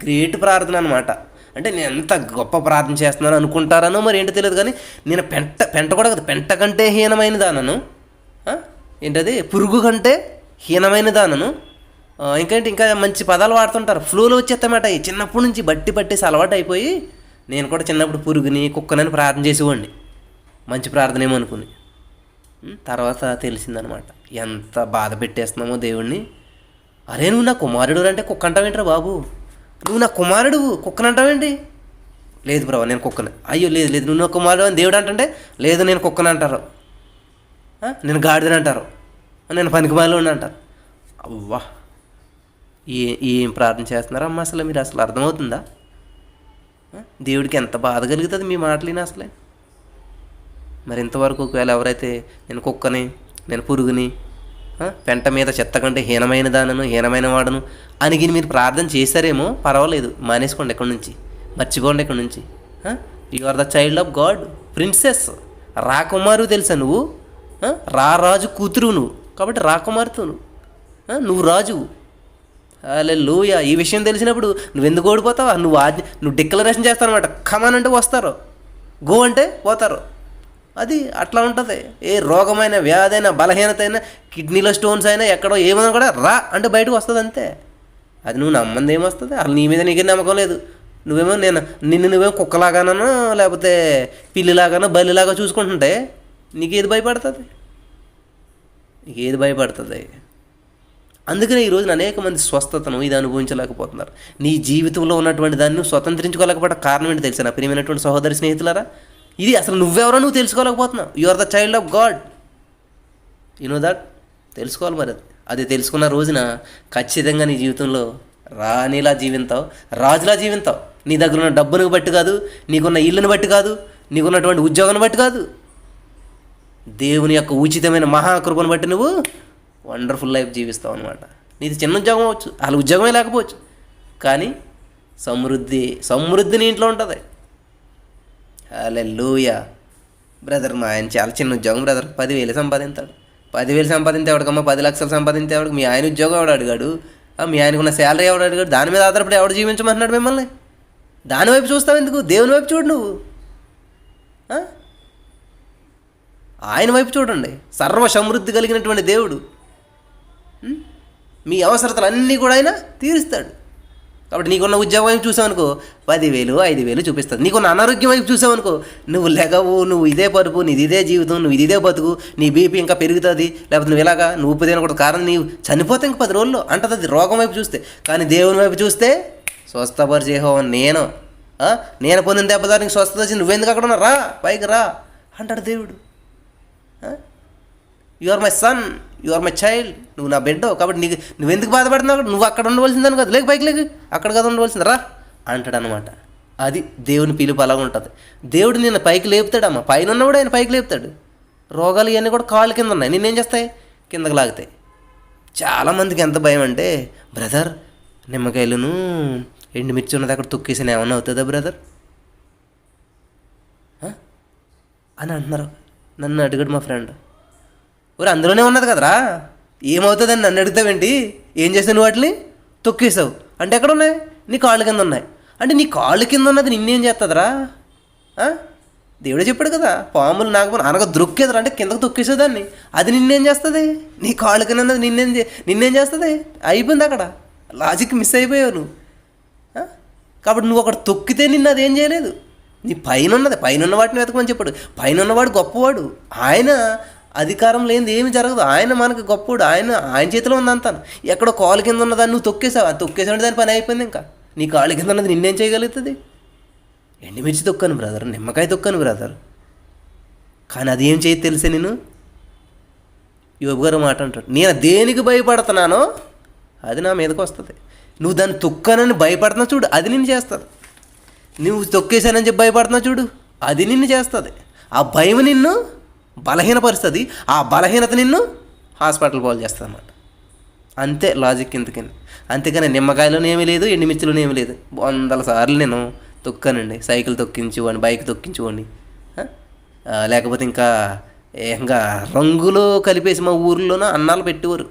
గ్రేట్ ప్రార్థన అనమాట. అంటే నేను ఎంత గొప్ప ప్రార్థన చేస్తున్నాను అనుకుంటారనో మరి ఏంటో తెలియదు, కానీ నేను పెంట కూడా కదా, పెంట కంటే హీనమైన దానను, ఏంటది పురుగు కంటే హీనమైన దానను, ఇంకా మంచి పదాలు వాడుతుంటారు, ఫ్లోలో వచ్చేస్తామాట. చిన్నప్పటి నుంచి బట్టి పట్టేసి అలవాటు అయిపోయి నేను కూడా చిన్నప్పుడు పురుగుని కుక్కనని ప్రార్థన చేసేవాడిని, మంచి ప్రార్థన ఏమో అనుకుని. తర్వాత తెలిసిందనమాట ఎంత బాధ పెట్టేస్తున్నామో దేవుణ్ణి. అరే నువ్వు నా కుమారుడు అంటే కుక్క అంటావేంట్రా బాబు, నువ్వు నా కుమారుడు కుక్కని అంటావేంటి? లేదు ప్రభా నేను కుక్కని. అయ్యో లేదు లేదు నువ్వు నా కుమారుడు అని దేవుడు అంటే, లేదు నేను కుక్కని అంటారు, నేను గాడిదని అంటారు, నేను పనికిమాలిని అంటారు. అవ్వా ఏం ప్రార్థన చేస్తున్నారమ్మా అసలు మీరు? అసలు అర్థమవుతుందా? దేవుడికి ఎంత బాధ కలుగుతుంది మీ మాటలిని అసలే. మరి ఇంతవరకు ఒకవేళ ఎవరైతే నేను కుక్కని, నేను పురుగుని, పెంట మీద చెత్త కంటే హీనమైన దానను, హీనమైన వాడను అని మీరు ప్రార్థన చేశారేమో పర్వాలేదు, మానేసుకోండి ఎక్కడి నుంచి, మర్చిపోండి ఎక్కడి నుంచి. You are the child of God, princess, రాకుమారు తెలుసా నువ్వు, రాజు కూతురు నువ్వు, కాబట్టి రాకుమారుతో నువ్వు రాజువు. హల్లెలూయా. ఈ విషయం తెలిసినప్పుడు నువ్వు ఎందుకు ఓడిపోతావా? నువ్వు డిక్లరేషన్ చేస్తావు అనమాట. కమాన్ అంటే వస్తారు, గో అంటే పోతారు. అది అట్లా ఉంటుంది. ఏ రోగమైన, వ్యాధైనా, బలహీనత అయినా, కిడ్నీలో స్టోన్స్ అయినా, ఎక్కడో ఏమైనా కూడా రా అంటే బయటకు వస్తుంది అంతే. అది నువ్వు నమ్మంది ఏమొస్తుంది? అసలు నీ మీద నీకే నమ్మకం లేదు. నువ్వేమో నిన్ను నువ్వేమో కుక్కలాగానో లేకపోతే పిల్లిలాగానో బలిలాగా చూసుకుంటుంటే నీకేది భయపడుతుంది? నీకేది భయపడుతుంది? అందుకనే ఈరోజు అనేక మంది స్వస్థతను ఇది అనుభవించలేకపోతున్నారు. నీ జీవితంలో ఉన్నటువంటి దాన్ని స్వతంత్రించుకోలేకపోవడం కారణం ఏంటి తెలుసా నా ప్రియమైనటువంటి సహోదరి స్నేహితులారా? ఇది అసలు నువ్వెవరో నువ్వు తెలుసుకోలేకపోతున్నావు. You are the child of God, you know that. తెలుసుకోవాలి. మరి అది తెలుసుకున్న రోజున ఖచ్చితంగా నీ జీవితంలో రాణిలా జీవింతావు, రాజులా జీవింతావు. నీ దగ్గర ఉన్న డబ్బును బట్టి కాదు, నీకున్న ఇల్లుని బట్టి కాదు, నీకున్నటువంటి ఉద్యోగాన్ని బట్టి కాదు, దేవుని యొక్క ఉచితమైన మహాకృపను బట్టి నువ్వు వండర్ఫుల్ లైఫ్ జీవిస్తావు అనమాట. నీది చిన్న ఉద్యోగం అవ్వచ్చు, అసలు ఉద్యోగమే లేకపోవచ్చు, కానీ సమృద్ధి నీ ఇంట్లో ఉంటుంది. హల్లెలూయా. బ్రదర్ మా ఆయన చాలా చిన్న ఉద్యోగం బ్రదర్, 10,000 సంపాదించాడు. 10,000 సంపాదించే ఎవడికమ్మా 10 లక్షలు సంపాదించే ఎవడికి? మీ ఆయన ఉద్యోగం ఎవడు అడిగాడు? మీ ఆయనకున్న శాలరీ ఎవడు అడిగాడు? దాని మీద ఆధారపడి ఎవడు జీవించమంటున్నాడు మిమ్మల్ని? దాని వైపు చూస్తావు ఎందుకు? దేవుని వైపు చూడు నువ్వు. ఆయన వైపు చూడండి. సర్వ సమృద్ధి కలిగినటువంటి దేవుడు మీ అవసరతలు అన్నీ కూడా ఆయన తీరుస్తాడు. కాబట్టి నీకున్న ఉద్యోగం వైపు చూసావనుకో 10,000 5,000 చూపిస్తుంది. నీకున్న అనారోగ్యం వైపు చూసావనుకో నువ్వు లెగవు, నువ్వు ఇదే పరుపు, నీది ఇదే జీవితం, నువ్వు ఇదే బతుకు, నీ బీపీ ఇంకా పెరుగుతుంది, లేకపోతే నువ్వు ఇలాగా నువ్వు ఉప్పు తినకూడదు, కారణం నీవు చనిపోతే ఇంక 10 రోజుల్లో అంటది. అది రోగం వైపు చూస్తే. కానీ దేవుని వైపు చూస్తే స్వస్థపరిచేహో నేను పొందిన దెబ్బదారి నీకు స్వస్థత వచ్చి నువ్వెందుకు అక్కడ ఉన్నా, రా పైకి రా అంటాడు దేవుడు. You are my son, you are my child, నువ్వు నా బిడ్డ, కాబట్టి నువ్వెందుకు బాధపడుతున్నావు? నువ్వు అక్కడ ఉండవలసిందని కాదు, లేక పైకి లేక అక్కడ కదా ఉండవలసింది, రా అంటాడు అనమాట. అది దేవుని పిలుపు అలాగ ఉంటుంది. దేవుడు నిన్ను పైకి లేపుతాడమ్మా, పైన ఉన్నవాడు ఆయన పైకి లేపుతాడు. రోగాలు ఇవన్నీ కూడా కాళ్ళు కింద ఉన్నాయి, నిన్నేం చేస్తాయి? కిందకి లాగుతాయి. చాలామందికి ఎంత భయం అంటే, బ్రదర్ నిమ్మకాయలను ఎండుమిర్చి ఉన్నది అక్కడ తొక్కేసిన ఏమన్నా అవుతుందా బ్రదర్ అని అంటున్నారు. నన్ను అడిగాడు మా ఫ్రెండ్, ఊరు అందులోనే ఉన్నది కదరా, ఏమవుతుందని నన్ను అడుగుతావేంటి? ఏం చేసావు నువ్వు? వాటిని తొక్కేసావు అంటే ఎక్కడ ఉన్నాయి? నీ కాళ్ళ కింద ఉన్నాయి. అంటే నీ కాళ్ళ కింద ఉన్నది నిన్నేం చేస్తుందిరా? దేవుడే చెప్పాడు కదా, పాములు నాగపాములు అనగా దొక్కేదరా అంటే కిందకు తొక్కేసావు దాన్ని, అది నిన్నేం చేస్తుంది? నీ కాళ్ళ కింద ఉన్నది నిన్నేం చేస్తుంది? అయిపోయింది అక్కడ, లాజిక్ మిస్ అయిపోయావు నువ్వు. కాబట్టి నువ్వు అక్కడ తొక్కితే నిన్ను అదేం చేయలేదు. నీ పైన ఉన్నది, పైన ఉన్న వాటిని వెతకమని చెప్పాడు. పైన ఉన్నవాడు గొప్పవాడు, ఆయన అధికారం లేనిది ఏమి జరగదు, ఆయన మనకు గొప్పవాడు, ఆయన చేతిలో ఉంది అంతా. ఎక్కడో కాలు కింద ఉన్నదాన్ని నువ్వు తొక్కేసావు, అది తొక్కేసాడు దాని పని అయిపోయింది. ఇంకా నీ కాళ్ళ కింద ఉన్నది నిన్నేం చేయగలుగుతుంది? ఎండుమిర్చి తొక్కాను బ్రదర్, నిమ్మకాయ తొక్కాను బ్రదర్, కానీ అది ఏం చేయదు తెలిసే? నేను యోబు గారు మాట అంటాడు, నేను దేనికి భయపడుతున్నానో అది నా మీదకి వస్తుంది. నువ్వు దాన్ని తొక్కానని భయపడుతున్నావు చూడు, అది నిన్ను చేస్తుంది. నువ్వు తొక్కేశానని చెప్పి భయపడుతున్నావు చూడు, అది నిన్ను చేస్తుంది. ఆ భయం నిన్ను బలహీనపరుస్తుంది, ఆ బలహీనత నిన్ను హాస్పిటల్ పాలు చేస్తుంది అన్నమాట. అంతే లాజిక్ ఇంతకని. అంతేకాని నిమ్మకాయలోనే ఏమీ లేదు, ఎండుమిర్చిలోనే ఏమీ లేదు. 100 సార్లు నేను తొక్కానండి. సైకిల్ తొక్కించుకోండి, బైక్ తొక్కించుకోండి, లేకపోతే ఇంకా రంగులో కలిపేసి మా ఊర్లోనూ అన్నాలు పెట్టేవారు.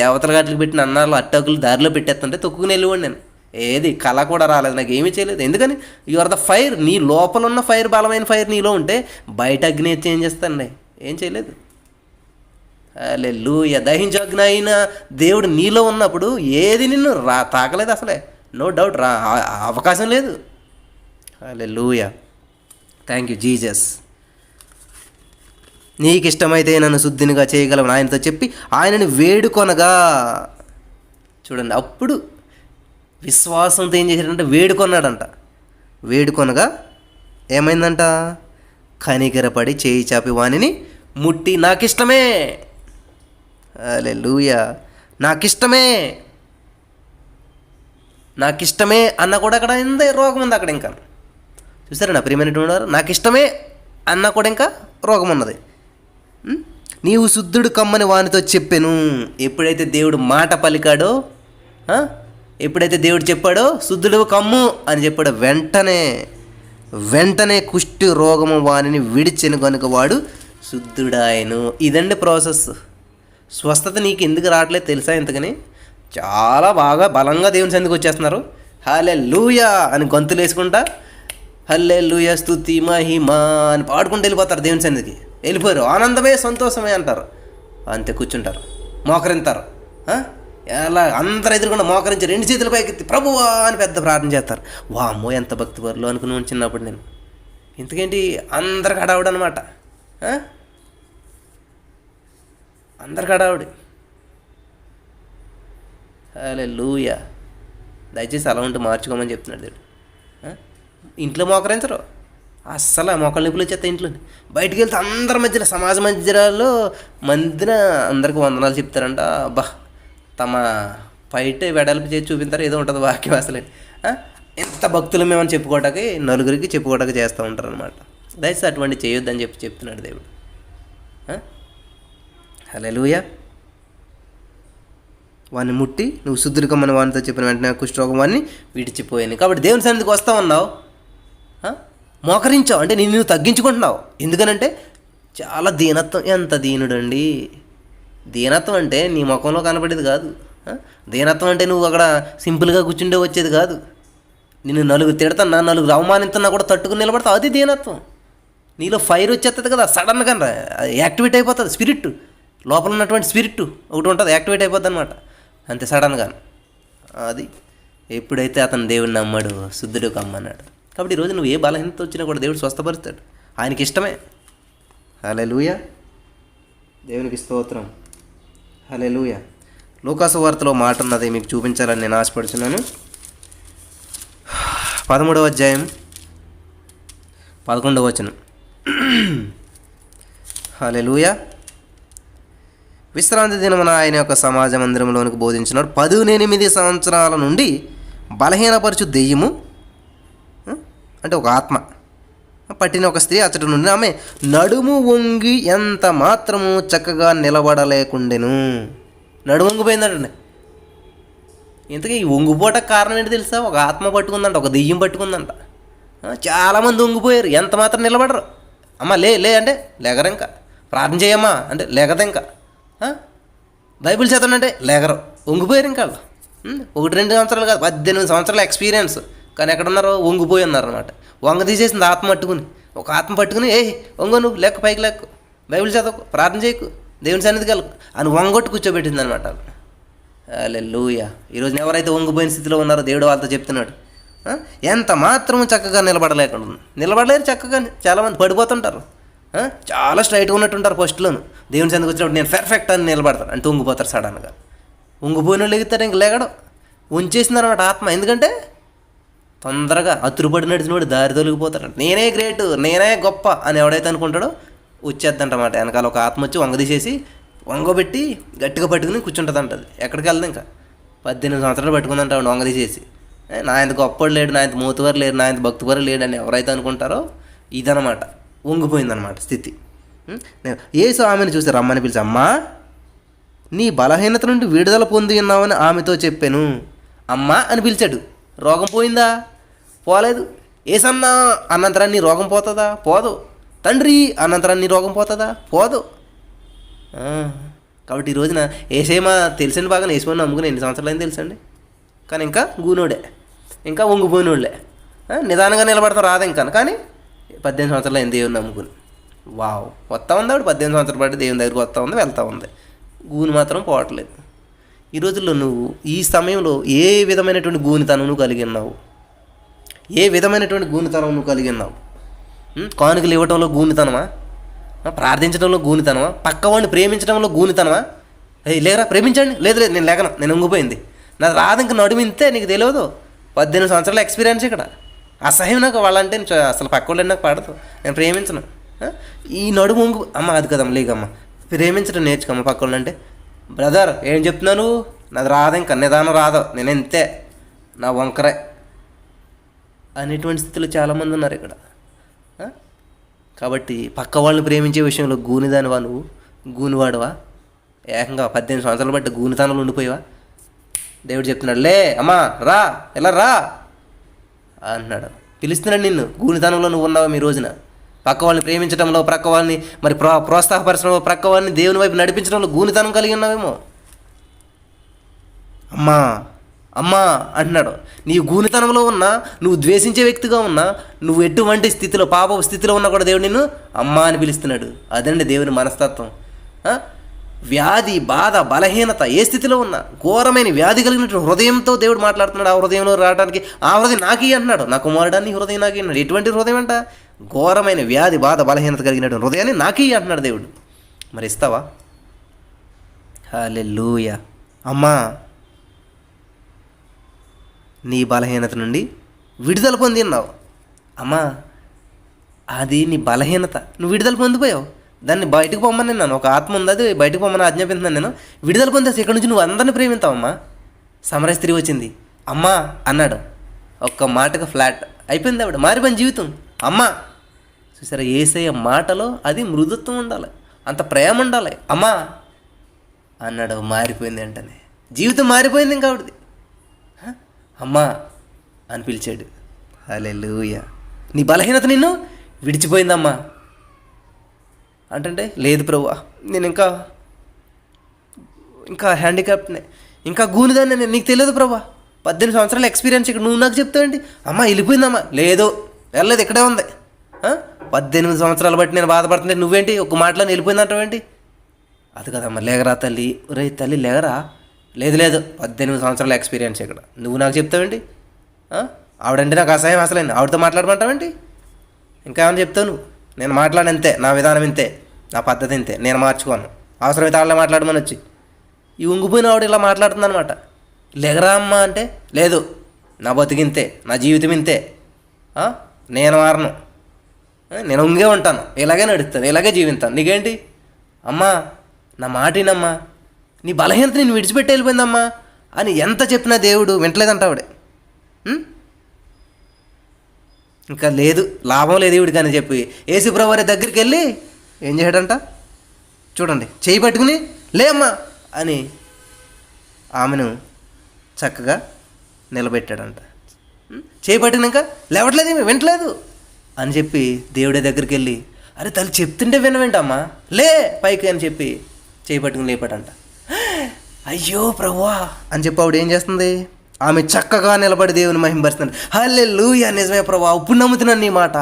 దేవతల గాట్లకు పెట్టిన అన్నాలు అట్టాకులు దారిలో పెట్టేస్తుంటే తొక్కుని వెళ్ళేవాడు నేను. ఏది కళ కూడా రాలేదు, నాకు ఏమీ చేయలేదు. ఎందుకని? You are the fire. నీ లోపల ఉన్న ఫైర్, బలమైన ఫైర్ నీలో ఉంటే బయట అగ్ని ఎత్తి ఏం చేస్తానండి? ఏం చేయలేదు. హల్లెలూయా. దహించు అగ్ని అయిన దేవుడు నీలో ఉన్నప్పుడు ఏది నిన్ను తాకలేదు అసలే, నో డౌట్, అవకాశం లేదు. హల్లెలూయా. Thank you Jesus. నీకు ఇష్టమైతే నన్ను శుద్ధినిగా చేయగలవు ఆయనతో చెప్పి ఆయనని వేడుకొనగా. చూడండి, అప్పుడు విశ్వాసంతో ఏం చేశాడంటే వేడుకొన్నాడంట. వేడుకొనగా ఏమైందంట? కనికరపడి చేయి చాపి వానిని ముట్టి నాకిష్టమే. హల్లెలూయా. నాకిష్టమే అన్న కూడా అక్కడ ఎంత రోగం ఉంది అక్కడ. ఇంకా చూసారా నా ప్రియమైనటువంటి వారు, నాకిష్టమే అన్న కూడా ఇంకా రోగం ఉన్నది. నీవు శుద్ధుడు కమ్మని వానితో చెప్పాను. ఎప్పుడైతే దేవుడు మాట పలికాడో, ఎప్పుడైతే దేవుడు చెప్పాడో శుద్ధుడు కమ్ము అని చెప్పాడో, వెంటనే కుష్టి రోగము వానిని విడిచెను కనుక వాడు శుద్ధుడాయను. ఇదండి ప్రాసెస్. స్వస్థత నీకు ఎందుకు రావట్లేదు తెలుసా? ఇంతకని చాలా బాగా బలంగా దేవుని సన్నిధికి వచ్చేస్తున్నారు. హల్లెలూయా అని గొంతులు వేసుకుంటా హల్లెలూయా స్తుతి మహిమా అని పాడుకుంటూ వెళ్ళిపోతారు దేవుని సన్నిధికి. వెళ్ళిపోయారు, ఆనందమే సంతోషమే అంటారు, అంతే కూర్చుంటారు, మోకరింతారు. ఎలా అందరూ ఎదురుకుండా మోకరించి 2 చేతుల పైకి ప్రభువా అని పెద్ద ప్రార్థన చేస్తారు. వామ్మో ఎంత భక్తి పరులు అనుకున్నాను చిన్నప్పుడు నేను. ఇంతకేంటి అందరికి హడావుడు అనమాట, అందరికి హడావుడి. హల్లెలూయా. దయచేసి అలా ఉంటే మార్చుకోమని చెప్తున్నాడు దేవుడు. ఇంట్లో మోకరించరు అస్సలు, మోకాళ్ళ నొప్పులు వచ్చేస్తాయి ఇంట్లో. బయటికి వెళ్తే అందరి మధ్యలో, సమాజ మధ్యలో మందిన అందరికి వందనాలు చెప్తారంట. అబ్బా, తమ బయట వెడల్పు చేసి చూపించారు, ఏదో ఉంటుంది వాక్యం అసలే. ఎంత భక్తులు మేమని చెప్పుకోవటానికి, నలుగురికి చెప్పుకోవటానికి చేస్తూ ఉంటారు అనమాట. దయచేసి అటువంటి చేయొద్దని చెప్తున్నాడు దేవుడు. హల్లెలూయా. వాడిని ముట్టి నువ్వు శుద్ధుడు కమ్మని వానితో చెప్పిన వెంటనే కుష్ఠరోగం వాడిని విడిచిపోయాను. కాబట్టి దేవుని సన్నిధికి వస్తూ ఉన్నావు, మోకరించావు అంటే నిన్ను తగ్గించుకుంటున్నావు. ఎందుకనంటే చాలా దీనత్వం. ఎంత దీనుడండి! దీనత్వం అంటే నీ ముఖంలో కనపడేది కాదు. దీనత్వం అంటే నువ్వు అక్కడ సింపుల్గా కూర్చుండే వచ్చేది కాదు. నిన్ను నలుగురు తిడుతున్నా, నలుగురు అవమానిస్తున్నా కూడా తట్టుకుని నిలబడతావు. అది దీనత్వం. నీలో ఫైర్ వచ్చేస్తుంది కదా, సడన్గా యాక్టివేట్ అయిపోతుంది. స్పిరిట్ లోపల ఉన్నటువంటి స్పిరిట్ ఒకటి ఉంటుంది, యాక్టివేట్ అయిపోద్ది అనమాట అంతే సడన్గా. అది ఎప్పుడైతే అతను దేవుడిని నమ్మాడు, శుద్ధుడు కమ్మన్నాడు. కాబట్టి ఈరోజు నువ్వు ఏ బలహీనత వచ్చినా కూడా దేవుడు స్వస్థపరుస్తాడు. ఆయనకి ఇష్టమే. హల్లెలూయా, దేవునికి స్తోత్రం. హల్లెలూయా. లూకాసు వార్తలో మాట ఉన్నది మీకు చూపించాలని నేను ఆశపడుతున్నాను. 13వ అధ్యాయం 11వ వచనం. హల్లెలూయా. విశ్రాంతి దినమున ఆయన యొక్క సమాజ మందిరంలోనికి బోధించినాడు. 18 సంవత్సరాల నుండి బలహీనపరచు దెయ్యము అంటే ఒక ఆత్మ పట్టిన ఒక స్త్రీ అచ్చటి నుండి ఆమె నడుము వంగి ఎంత మాత్రము చక్కగా నిలబడలేకుండెను. నడుము వంగిపోయిందంటండి. ఇంతకీ ఈ వంగిపోట కారణం ఏంటి తెలుసా? ఒక ఆత్మ పట్టుకుందంట, ఒక దెయ్యం పట్టుకుందంట. చాలామంది వంగిపోయారు, ఎంత మాత్రం నిలబడరు. అమ్మ లే లే అంటే లేగరు, ఇంకా ప్రార్థన చేయమ్మా అంటే లేగదు, ఇంకా బైబిల్ చదవండి అంటే లేగరు, వంగిపోయారు. ఇంకా 1-2 సంవత్సరాలు కాదు, 18 సంవత్సరాల ఎక్స్పీరియన్స్. కానీ ఎక్కడున్నారో వంగిపోయి ఉన్నారనమాట. వంగ తీసేసింది ఆత్మ పట్టుకుని. ఒక ఆత్మ పట్టుకుని వంగ నువ్వు లెక్క పైకి లెక్కు, బైబిల్ చదవకు, ప్రార్థన చేయకు, దేవుని సన్నిధికి వెళ్ళకు అని వంగొట్టు కూర్చోబెట్టింది అనమాట. హల్లెలూయా. ఈరోజు ఎవరైతే వంగిపోయిన స్థితిలో ఉన్నారో దేవుడు వాళ్ళతో చెప్తున్నాడు, ఎంత మాత్రం చక్కగా నిలబడలేకుండా నిలబడలేరు. చక్కగా చాలామంది పడిపోతుంటారు, చాలా స్ట్రైట్గా ఉన్నట్టుంటారు. ఫస్ట్లోను దేవుని సన్నిధికి వచ్చినప్పుడు నేను పర్ఫెక్ట్ అని నిలబడతాను అంటే వంగిపోతారు సడన్గా. వంగిపోయిన వాళ్ళు ఎగుతారు, ఇంక లేగడం. ఉంచేసిందనమాట ఆత్మ. ఎందుకంటే తొందరగా అతురుపడి నడిచినవాడు దారి తొలగిపోతాడు. నేనే గ్రేట్, నేనే గొప్ప అని ఎవడైతే అనుకుంటాడో వచ్చేద్దంటమాట. వెనకాల ఒక ఆత్మ వచ్చి వంగదీసేసి వంగబెట్టి గట్టిగా పట్టుకుని కూర్చుంటుంది అంటది. ఎక్కడికి వెళ్దాం ఇంకా 18 సంవత్సరాలు పట్టుకుందంట వంగదీసేసి. నా ఆయన గొప్పడు లేడు, నా ఆయన మూతువారు లేడు, నా ఆయన భక్తివారు లేడు అని ఎవరైతే అనుకుంటారో ఇదనమాట వంగిపోయిందనమాట స్థితి. యేసు ఆమెను చూసి రమ్మని పిలిచి, అమ్మా నీ బలహీనత నుండి విడుదల పొంది ఉన్నావని ఆమెతో చెప్పాను. అమ్మా అని పిలిచాడు. రోగం పోయిందా? పోలేదు. ఏసన్నా అనంతరం నీ రోగం పోతుందా? పోదు. తండ్రి అనంతరం నీ రోగం పోతుందా? పోదు. కాబట్టి ఈ రోజున ఏసేమా తెలిసిన బాగా ఏసేమని నమ్ముకుని ఎన్ని సంవత్సరాలు అయింది తెలుసండి. కానీ ఇంకా గూనోడే, ఇంకా వంగిపోయినోళ్ళే. నిదానంగా నిలబడతాం రాదు ఇంకా. కానీ 18 సంవత్సరాలు అయింది దేవుని నమ్ముకుని. వావ్, వస్తూ ఉంది ఆవిడ 18 సంవత్సరాలు పట్టి దేవుని దగ్గరికి వస్తూ ఉంది, వెళ్తూ ఉంది. గూని మాత్రం పోవట్లేదు. ఈ రోజుల్లో నువ్వు ఈ సమయంలో ఏ విధమైనటువంటి గూనితనం నువ్వు కలిగి ఉన్నావు? ఏ విధమైనటువంటి గూనితనం నువ్వు కలిగి ఉన్నావు? కానుకలు ఇవ్వటంలో గూనితనమా? ప్రార్థించడంలో గూనితనమా? పక్కవాడిని ప్రేమించడంలో గూనితనమా? లేరా ప్రేమించండి, లేదు లేదు నేను లేకను, నేను ఉంగిపోయింది, నాది రాదు, ఇంక నడుమింతే, నీకు తెలియదు. 18 సంవత్సరాల ఎక్స్పీరియన్స్ ఇక్కడ. అసహ్యం నాకు వాళ్ళంటే అసలు పక్కవాళ్ళు నాకు పడదు, నేను ప్రేమించను. ఈ నడుము ఉంగు అమ్మ అది కదమ్మ, లేకమ్మ ప్రేమించడం నేర్చుకోమ్మ. పక్కవాళ్ళు అంటే బ్రదర్ ఏం చెప్తున్నాను, నాది రాదు, ఇంకా నిదానం రాదు, నేను ఇంతే, నా వంకరే అనేటువంటి స్థితిలో చాలామంది ఉన్నారు ఇక్కడ. కాబట్టి పక్క వాళ్ళని ప్రేమించే విషయంలో గూనిదానివా నువ్వు? గూనివాడువా? ఏకంగా 18 సంవత్సరాలు బట్టి గూనితనంలో ఉండిపోయావా? దేవుడు చెప్తున్నాడు, లే అమ్మా రా, ఎలా రా అంటున్నాడు. పిలుస్తున్నాడు నిన్ను. గూనితనంలో నువ్వు ఉన్నావా మీ రోజున? పక్క వాళ్ళని ప్రేమించడంలో, ప్రక్క వాళ్ళని మరి ప్రోత్సాహపరచడంలో, ప్రక్క వాళ్ళని దేవుని వైపు నడిపించడంలో గూనితనం కలిగి ఉన్నావేమో. అమ్మా అమ్మా అంటున్నాడు. నీ గూనితనంలో ఉన్నా, నువ్వు ద్వేషించే వ్యక్తిగా ఉన్నా, నువ్వు ఎటువంటి స్థితిలో, పాప స్థితిలో ఉన్నా కూడా దేవుడు నిన్ను అమ్మా అని పిలుస్తున్నాడు. అదండి దేవుని మనస్తత్వం. వ్యాధి, బాధ, బలహీనత ఏ స్థితిలో ఉన్నా, ఘోరమైన వ్యాధి కలిగినటువంటి హృదయంతో దేవుడు మాట్లాడుతున్నాడు. ఆ హృదయంలో రావడానికి ఆ హృదయం నాకీ అంటున్నాడు. నా కుమారుడాన్ని హృదయం నాకీ అన్నాడు. ఎటువంటి హృదయం అంట? ఘోరమైన వ్యాధి, బాధ, బలహీనత కలిగినటువంటి హృదయాన్ని నాకీ అంటున్నాడు దేవుడు. మరి ఇస్తావా? హల్లెలూయా. అమ్మా నీ బలహీనత నుండి విడుదల పొంది ఉన్నావు. అమ్మా అది నీ బలహీనత, నువ్వు విడుదల పొందిపోయావు. దాన్ని బయటకు పొమ్మని నన్ను ఒక ఆత్మ ఉంది, అది బయటకు పొమ్మని ఆజ్ఞాపిస్తున్నాను నేను. విడుదల పొందేసి ఇక్కడ నుంచి నువ్వు అందరినీ ప్రేమిస్తావమ్మా. సమరయ స్త్రీ వచ్చింది, అమ్మా అన్నాడు. ఒక్క మాటగా ఫ్లాట్ అయిపోయింది ఆవిడ, మారిపోయిన జీవితం. అమ్మా చూసారా, యేసయ్య మాటలో అది మృదుత్వం ఉండాలి, అంత ప్రేమ ఉండాలి. అమ్మా అన్నాడు, మారిపోయింది వెంటనే. జీవితం మారిపోయింది ఇంకా ఆవిడది. అమ్మా అని పిలిచాడు. హల్లెలూయా. నీ బలహీనత నిన్ను విడిచిపోయిందమ్మా అంటే, లేదు ప్రభువా, నేను ఇంకా హ్యాండిక్యాప్నే, ఇంకా గూనిదాన్ని, నేను నీకు తెలియదు ప్రభా, 18 సంవత్సరాల ఎక్స్పీరియన్స్ ఇక్కడ, నువ్వు నాకు చెప్తావేంటి? అమ్మ వెళ్ళిపోయిందమ్మా. లేదు, వెళ్ళలేదు, ఇక్కడే ఉంది. 18 సంవత్సరాలు బట్టి నేను బాధపడుతుంటే నువ్వేంటి ఒక మాటలో వెళ్ళిపోయిందంటావేంటి? అది కదమ్మా, లేగరా తల్లి. రే తల్లి లేగరా. లేదు 18 సంవత్సరాల ఎక్స్పీరియన్స్ ఇక్కడ, నువ్వు నాకు చెప్తావేంటి? ఆవిడంటే నాకు అసహ్యం, అసలేండి ఆవిడతో మాట్లాడమంటావేంటి? ఇంకా ఏమైనా చెప్తావు నువ్వు? నేను మాట్లాడంతే, నా విధానం ఇంతే, నా పద్ధతి ఇంతే, నేను మార్చుకోను. అవసరమైతే వాళ్ళే మాట్లాడమని వచ్చి ఈ ఉంగిపోయిన ఆవిడ ఇలా మాట్లాడుతుంది అనమాట. లేగరా అమ్మ అంటే, లేదు, నా బతికింతే, నా జీవితం ఇంతే, నేను మారను, నేను ఉంగే ఉంటాను, ఇలాగే నడుస్తాను, ఇలాగే జీవిస్తాను, నీకేంటి అమ్మా, నా మాటినమ్మా, నీ బలహీనత నేను విడిచిపెట్టి వెళ్ళిపోయిందమ్మా అని ఎంత చెప్పినా దేవుడు వింటలేదంట ఆవిడే. ఇంకా లేదు, లాభం లేదు ఈవిడికి అని చెప్పి యేసుప్రభువు వారి దగ్గరికి వెళ్ళి ఏం చేయడంట చూడండి, చేయి పట్టుకుని లేమ్మా అని ఆమెను చక్కగా నిలబెట్టాడంట. చేయి పట్టినాక లేవట్లేదు, ఏమి వింటలేదు అని చెప్పి దేవుడి దగ్గరికి వెళ్ళి, అరే తల్లి చెప్తుంటే వినవేంటమ్మా, లే పైకి అని చెప్పి చేయి పట్టుకుని లేపాడంట. అయ్యో ప్రభువా అని చెప్పి ఆవిడ ఏం చేస్తుంది, ఆమె చక్కగా నిలబడి దేవుని మహింపరుస్తుంది. హల్లెలూయా, నిజమే ప్రభువా, ఇప్పుడు నమ్ముతున్నాను నీ మాట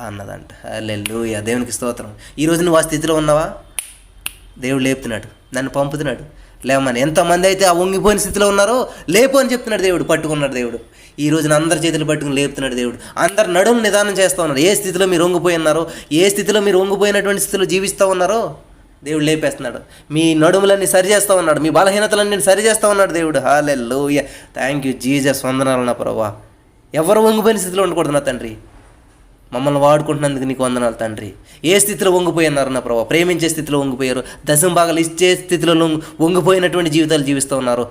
అన్నదంట. హల్లెలూయా, దేవునికి స్తోత్రం. ఈరోజు నువ్వు ఆ స్థితిలో ఉన్నావా? దేవుడు లేపుతున్నాడు, నన్ను పంపుతున్నాడు, లేవమని. ఎంతమంది అయితే ఆ వంగిపోయిన స్థితిలో ఉన్నారో లేపు అని చెప్తున్నాడు దేవుడు, పట్టుకున్నాడు దేవుడు. ఈ రోజున అందరి చేతులు పట్టుకుని లేపుతున్నాడు దేవుడు. అందరు నడుము నిదానం చేస్తూ ఉన్నారు. ఏ స్థితిలో మీరు వంగిపోయి ఉన్నారో, ఏ స్థితిలో మీరు వంగిపోయినటువంటి స్థితిలో జీవిస్తూ ఉన్నారో దేవుడు లేపేస్తున్నాడు. మీ నడుములన్నీ సరి చేస్తూ ఉన్నాడు, మీ బలహీనతలన్నీ సరి చేస్తూ ఉన్నాడు దేవుడు. హల్లెలూయా, థ్యాంక్ యూ జీసస్, వందనాలు నా ప్రభువా. ఎవరు వంగిపోయిన స్థితిలో ఉండకూడదు నా తండ్రి, మమ్మల్ని వాడుకుంటున్నందుకు నీకు వందనాలు తండ్రి. ఏ స్థితిలో వంగిపోయినారు నా ప్రభావ, ప్రేమించే స్థితిలో వంగిపోయారు, దశమ భాగాలు ఇచ్చే స్థితిలో వంగిపోయినటువంటి జీవితాలు జీవిస్తూ ఉన్నారు.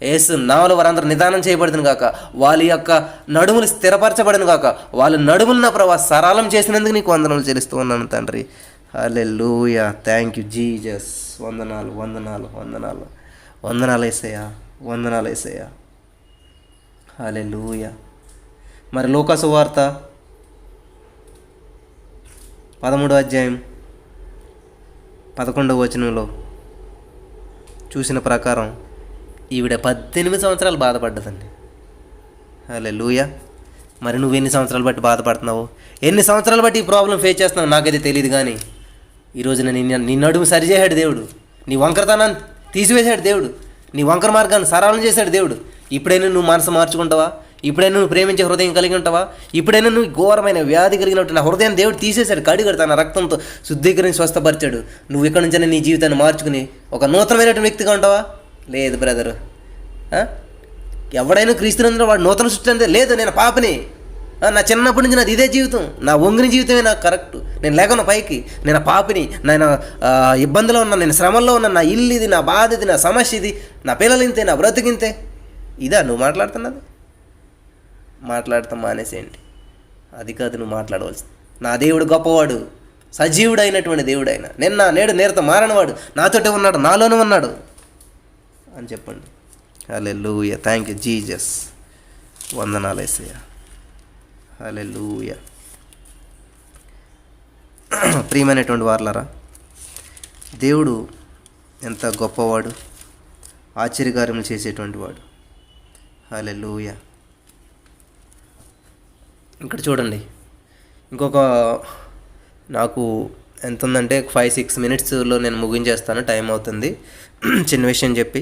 యేసు నామములో వారందరూ నిదానం చేయబడుతుంది కాక, వాళ్ళ యొక్క నడుములు స్థిరపరచబడిన కాక, వాళ్ళ నడుములు నా ప్రభావ సరళం చేసినందుకు నీకు వందనాలు చెల్లిస్తూ ఉన్నాను తండ్రి. హల్లెలూయా, థ్యాంక్ యూ జీసస్, వందనాలు వందనాలు వందనాలు వందనాలు యేసయ్యా, వందనాలు యేసయ్యా. హల్లెలూయా. మరి లూకా సువార్త 13వ అధ్యాయం 11వ వచనంలో చూసిన ప్రకారం ఈవిడ 18 సంవత్సరాలు బాధపడ్డదండి. హల్లెలూయా. మరి నువ్వు ఎన్ని సంవత్సరాలు బట్టి బాధపడుతున్నావు, ఎన్ని సంవత్సరాలు బట్టి ఈ ప్రాబ్లం ఫేస్ చేస్తున్నావు నాకైతే తెలియదు. కానీ ఈరోజున నీ నడుము సరిచేశాడు దేవుడు, నీ వంకరతనాన్ని తీసివేశాడు దేవుడు, నీ వంకర మార్గాన్ని సరళం చేశాడు దేవుడు. ఇప్పుడైనా నువ్వు మనసు మార్చుకుంటావా? ఇప్పుడైనా నువ్వు ప్రేమించే హృదయం కలిగి ఉంటావా? ఇప్పుడైనా నువ్వు ఘోరమైన వ్యాధి కలిగినట్టు నా హృదయాన్ని దేవుడు తీసేశాడు, కడిగాడు, తన రక్తంతో శుద్ధీకరించి స్వస్థపరిచాడు. నువ్వు ఇక్కడి నుంచైనా నీ జీవితాన్ని మార్చుకుని ఒక నూతనమైనటువంటి వ్యక్తిగా ఉంటావా? లేదు బ్రదరు. ఎవడైనా క్రీస్తునందులో వాడు నూతన సృష్టి అంటే లేదు, నేను పాపని, నా చిన్నప్పటి నుంచి నాది ఇదే జీవితం, నా వంగిన జీవితమే నాకు కరెక్ట్, నేను లేకుండా పైకి, నేను పాపిని, నేను ఇబ్బందిలో ఉన్నాను, నేను శ్రమల్లో ఉన్నాను, నా ఇల్లు ఇది, నా బాధ ఇది, నా సమస్య ఇది, నా పిల్లలు ఇంతే, నా బ్రతుకింతే. ఇదా నువ్వు మాట్లాడుతున్నది? మాట్లాడతాం మానేసేయండి, అది కాదు నువ్వు మాట్లాడవలసింది. నా దేవుడు గొప్పవాడు, సజీవుడు అయినటువంటి దేవుడు ఆయన, నిన్న నేడు నేరుతో మారనివాడు, నాతోటే ఉన్నాడు, నాలోనే ఉన్నాడు అని చెప్పండి. హల్లెలూయా, థ్యాంక్ యూ జీసస్, వందనాలు యేసయ్యా. హల్లెలూయా. ప్రియమైనటువంటి వారలారా, దేవుడు ఎంత గొప్పవాడు, ఆశ్చర్యకార్యములు చేసేటువంటి వాడు. హల్లెలూయా. ఇక్కడ చూడండి, ఇంకొక నాకు ఎంత ఉందంటే 5-6 మినిట్స్లో నేను ముగించేస్తాను, టైం అవుతుంది. చిన్న విషయం చెప్పి,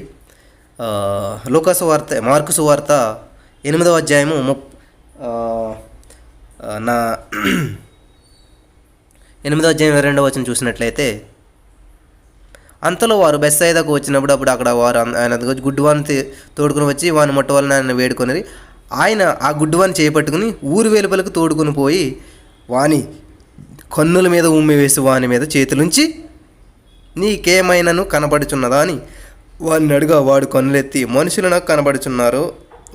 లూకా సువార్త, మార్కు సువార్త 8వ అధ్యాయము 8వ అధ్యాయం 22వ వచనం చూసినట్లయితే, అంతలో వారు బెత్సయిదాకు వచ్చినప్పుడు అప్పుడు అక్కడ వారు ఆయన గుడ్డివాన్ని తోడుకుని వచ్చి వాని ముట్టవాలని ఆయన వేడుకొని, ఆయన ఆ గుడ్డివాన్ని చేపట్టుకుని ఊరు వెలుపలకు తోడుకుని పోయి వాని కన్నుల మీద ఉమ్మి వేసి వాని మీద చేతులుంచి, నీకేమైనాను కనబడుచున్నదా అని వాడిని అడుగా, వాడు కన్నులెత్తి, మనుషులు నాకు కనబడుచున్నారు,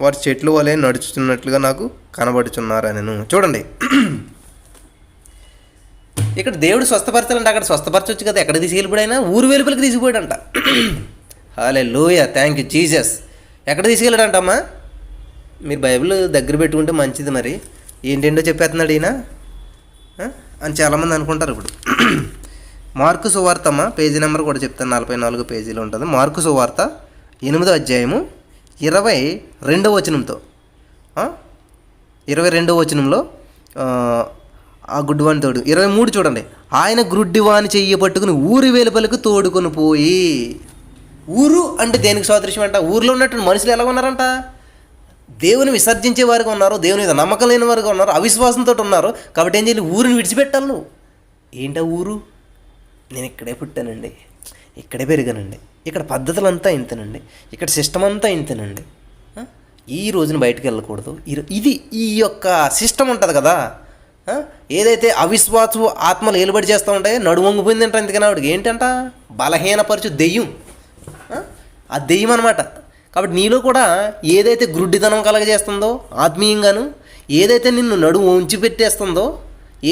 వారు చెట్లు వలె నడుచుతున్నట్లుగా నాకు కనబడుచున్నారు అని. చూడండి, ఇక్కడ దేవుడు స్వస్థపరచాలంటే అక్కడ స్వస్థపరచవచ్చు కదా, ఎక్కడ తీసుకెళ్ళిపోయాడైనా ఊరు వెలుపలికి తీసుకుపోయాడంట. హల్లెలూయా, థ్యాంక్ యూ జీసస్. ఎక్కడ తీసుకెళ్ళాడంటమ్మా? మీరు బైబిల్ దగ్గర పెట్టుకుంటే మంచిది. మరి ఏంటేంటో చెప్పేస్తున్నాడు ఈయన అని చాలామంది అనుకుంటారు ఇప్పుడు. మార్కు సువార్త అమ్మ, పేజీ నెంబర్ కూడా చెప్తాను, 44 పేజీలో ఉంటుంది. మార్కు సువార్త 8వ అధ్యాయము 22వ వచనంతో 22వ వచనంలో ఆ గుడ్డివాని తోడు 23 చూడండి. ఆయన గుడ్డివాని చెయ్యి పట్టుకుని ఊరి వెలుపలకు తోడుకొని పోయి. ఊరు అంటే దేనికి సాదృశ్యం అంట? ఊరిలో ఉన్నటువంటి మనుషులు ఎలా ఉన్నారంట? దేవుని విసర్జించే వారుగా ఉన్నారు, దేవుని మీద నమ్మకం లేని వారుగా ఉన్నారు, అవిశ్వాసంతో ఉన్నారు. కాబట్టి ఏం చేయాలి? ఊరిని విడిచిపెట్టాలి నువ్వు. ఏంటా ఊరు? నేను ఇక్కడే పుట్టానండి, ఇక్కడే పెరిగానండి, ఇక్కడ పద్ధతులంతా ఇంతేనండి, ఇక్కడ సిస్టమ్ అంతా ఇంతేనండి, ఈ రోజున బయటకు వెళ్ళకూడదు. ఇది ఈ యొక్క సిస్టమ్ ఉంటుంది కదా. ఏదైతే అవిశ్వాసం ఆత్మలు ఏలుబడి చేస్తూ ఉంటాయో నడుము వంగిపోయిందంట. ఎందుకని ఆవిడకి ఏంటంట? బలహీనపరచు దెయ్యం. ఆ దెయ్యం అనమాట. కాబట్టి నీలో కూడా ఏదైతే గ్రుడ్డితనం కలగజేస్తుందో ఆత్మీయంగాను, ఏదైతే నిన్ను నడుము ఉంచి పెట్టేస్తుందో,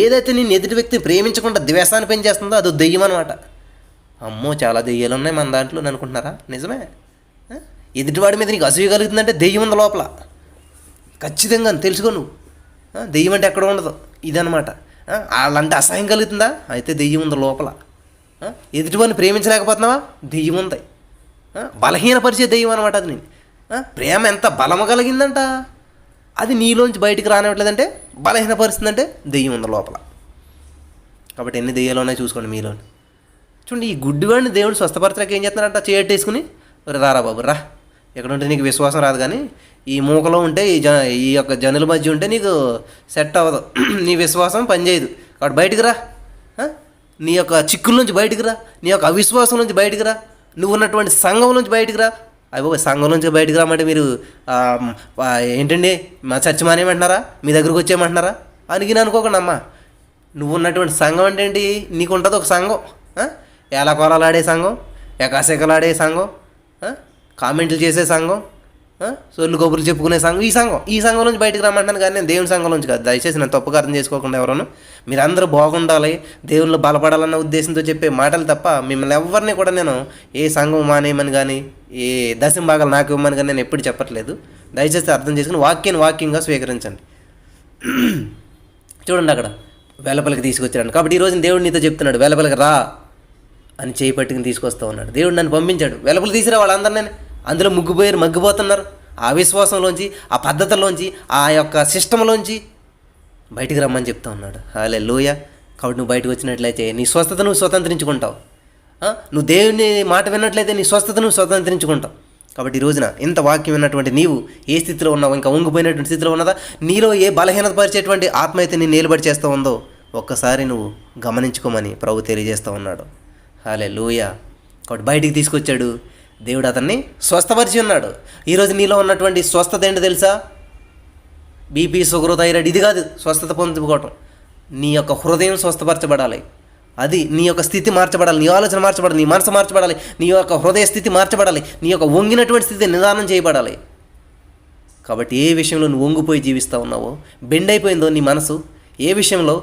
ఏదైతే నిన్ను ఎదుటి వ్యక్తిని ప్రేమించకుండా ద్వేషాన్ని పెంచేస్తుందో అది దెయ్యం అనమాట. అమ్మో, చాలా దెయ్యాలు ఉన్నాయి మన దాంట్లో అనుకుంటున్నారా? నిజమే. ఎదుటివాడి మీద నీకు అసూయ కలుగుతుందంటే దెయ్యం ఉంది లోపల. ఖచ్చితంగా తెలుసుకో నువ్వు. దెయ్యం అంటే ఎక్కడ ఉండదు, ఇదనమాట. వాళ్ళంటే అసహ్యం కలుగుతుందా? అయితే దెయ్యం ఉంది లోపల. ఎదుటివాడిని ప్రేమించలేకపోతున్నావా? దెయ్యం ఉంది. బలహీనపరిచే దెయ్యం అనమాట అది. నేను ప్రేమ ఎంత బలము కలిగిందంట, అది నీలోంచి బయటికి రానివ్వట్లేదంటే బలహీనపరుస్తుందంటే దెయ్యం ఉంది లోపల. కాబట్టి ఎన్ని దెయ్యాలు ఉన్నాయో చూసుకోండి మీలో. చూడండి, ఈ గుడ్డివాడిని దేవుడు స్వస్థపరచడానికి ఏం చేస్తున్నారంట? చేయట్టేసుకుని, రారా బాబు రా, ఎక్కడ ఉంటే నీకు విశ్వాసం రాదు, కానీ ఈ మూకలో ఉంటే ఈ యొక్క జనుల మధ్య ఉంటే నీకు సెట్ అవ్వదు, నీ విశ్వాసం పనిచేయదు. కాబట్టి బయటికి రా, నీ యొక్క చిక్కుల నుంచి బయటికి రా, నీ యొక్క అవిశ్వాసం నుంచి బయటికి రా, నువ్వు ఉన్నటువంటి సంఘం నుంచి బయటికి రా. అయ్యో, సంఘం నుంచి బయటికి రామంటే మీరు ఏంటండి మా చర్చ మానేయమంటున్నారా, మీ దగ్గరకు వచ్చేయమంటున్నారా అని అనుకోకుండా అమ్మా. నువ్వు ఉన్నటువంటి సంఘం అంటే ఏంటి? నీకు ఉంటుంది ఒక సంఘం, ఏలాకోలాలు ఆడే సంఘం, ఎకాశెకలాడే సంఘం, కామెంట్లు చేసే సంఘం, సొల్లు కబుర్లు చెప్పుకునే సంఘం. ఈ సంఘం నుంచి బయటకు రమ్మంటాను, కానీ నేను దేవుని సంఘం నుంచి కాదు. దయచేసి నేను తప్పుగా అర్థం చేసుకోకుండా ఎవరన్నా. మీరందరూ బాగుండాలి, దేవుళ్ళు బలపడాలన్న ఉద్దేశంతో చెప్పే మాటలు తప్ప మిమ్మల్ని ఎవరిని కూడా నేను ఏ సంఘం మానేయమని కానీ, ఏ దశం భాగాలు నాకు ఇవ్వమని కానీ నేను ఎప్పుడు చెప్పట్లేదు. దయచేసి అర్థం చేసుకుని వాక్యంగా స్వీకరించండి. చూడండి, అక్కడ వెలపలికి తీసుకొచ్చాడు. కాబట్టి ఈరోజు దేవుడు నీతో చెప్తున్నాడు, వెలపలికి రా అని చేయి పట్టుకుని తీసుకొస్తూ ఉన్నాడు. దేవుడు నన్ను పంపించాడు, వెలపలు తీసిరా వాళ్ళందరినీ. అందులో మగ్గిపోతున్నారు. ఆ విశ్వాసంలోంచి, ఆ పద్ధతుల్లోంచి, ఆ యొక్క సిస్టంలోంచి బయటికి రమ్మని చెప్తా ఉన్నాడు. హల్లెలూయా. కాబట్టి నువ్వు బయటకు వచ్చినట్లయితే నీ స్వస్థత నువ్వు స్వతంత్రించుకుంటావు. నువ్వు దేవుని మాట విన్నట్లయితే నీ స్వస్థత నువ్వు స్వతంత్రించుకుంటావు. కాబట్టి ఈ రోజున ఇంత వాక్యం విన్నటువంటి నీవు ఏ స్థితిలో ఉన్నావు? ఇంకా వంగిపోయినటువంటి స్థితిలో ఉన్నదా? నీలో ఏ బలహీనత పరిచేటువంటి ఆత్మ అయితే నేను నిలబడి చేస్తూ ఉందో ఒక్కసారి నువ్వు గమనించుకోమని ప్రభు తెలియజేస్తూ ఉన్నాడు. హల్లెలూయా. కాబట్టి బయటికి తీసుకొచ్చాడు దేవుడు, అతన్ని స్వస్థపరిచి ఉన్నాడు. ఈరోజు నీలో ఉన్నటువంటి స్వస్థత ఏంటో తెలుసా? బీపీ, షుగర్, థైరాయిడ్ ఇది కాదు స్వస్థత పొందుకోవటం. నీ యొక్క హృదయం స్వస్థపరచబడాలి, అది నీ యొక్క స్థితి మార్చబడాలి, నీ ఆలోచన మార్చబడాలి, నీ మనసు మార్చబడాలి, నీ యొక్క హృదయ స్థితి మార్చబడాలి, నీ యొక్క వంగినటువంటి స్థితి నిదానం చేయబడాలి. కాబట్టి ఏ విషయంలో నువ్వు వంగిపోయి జీవిస్తూ ఉన్నావో, బెండ్ అయిపోయిందో నీ మనసు, ఏ విషయంలో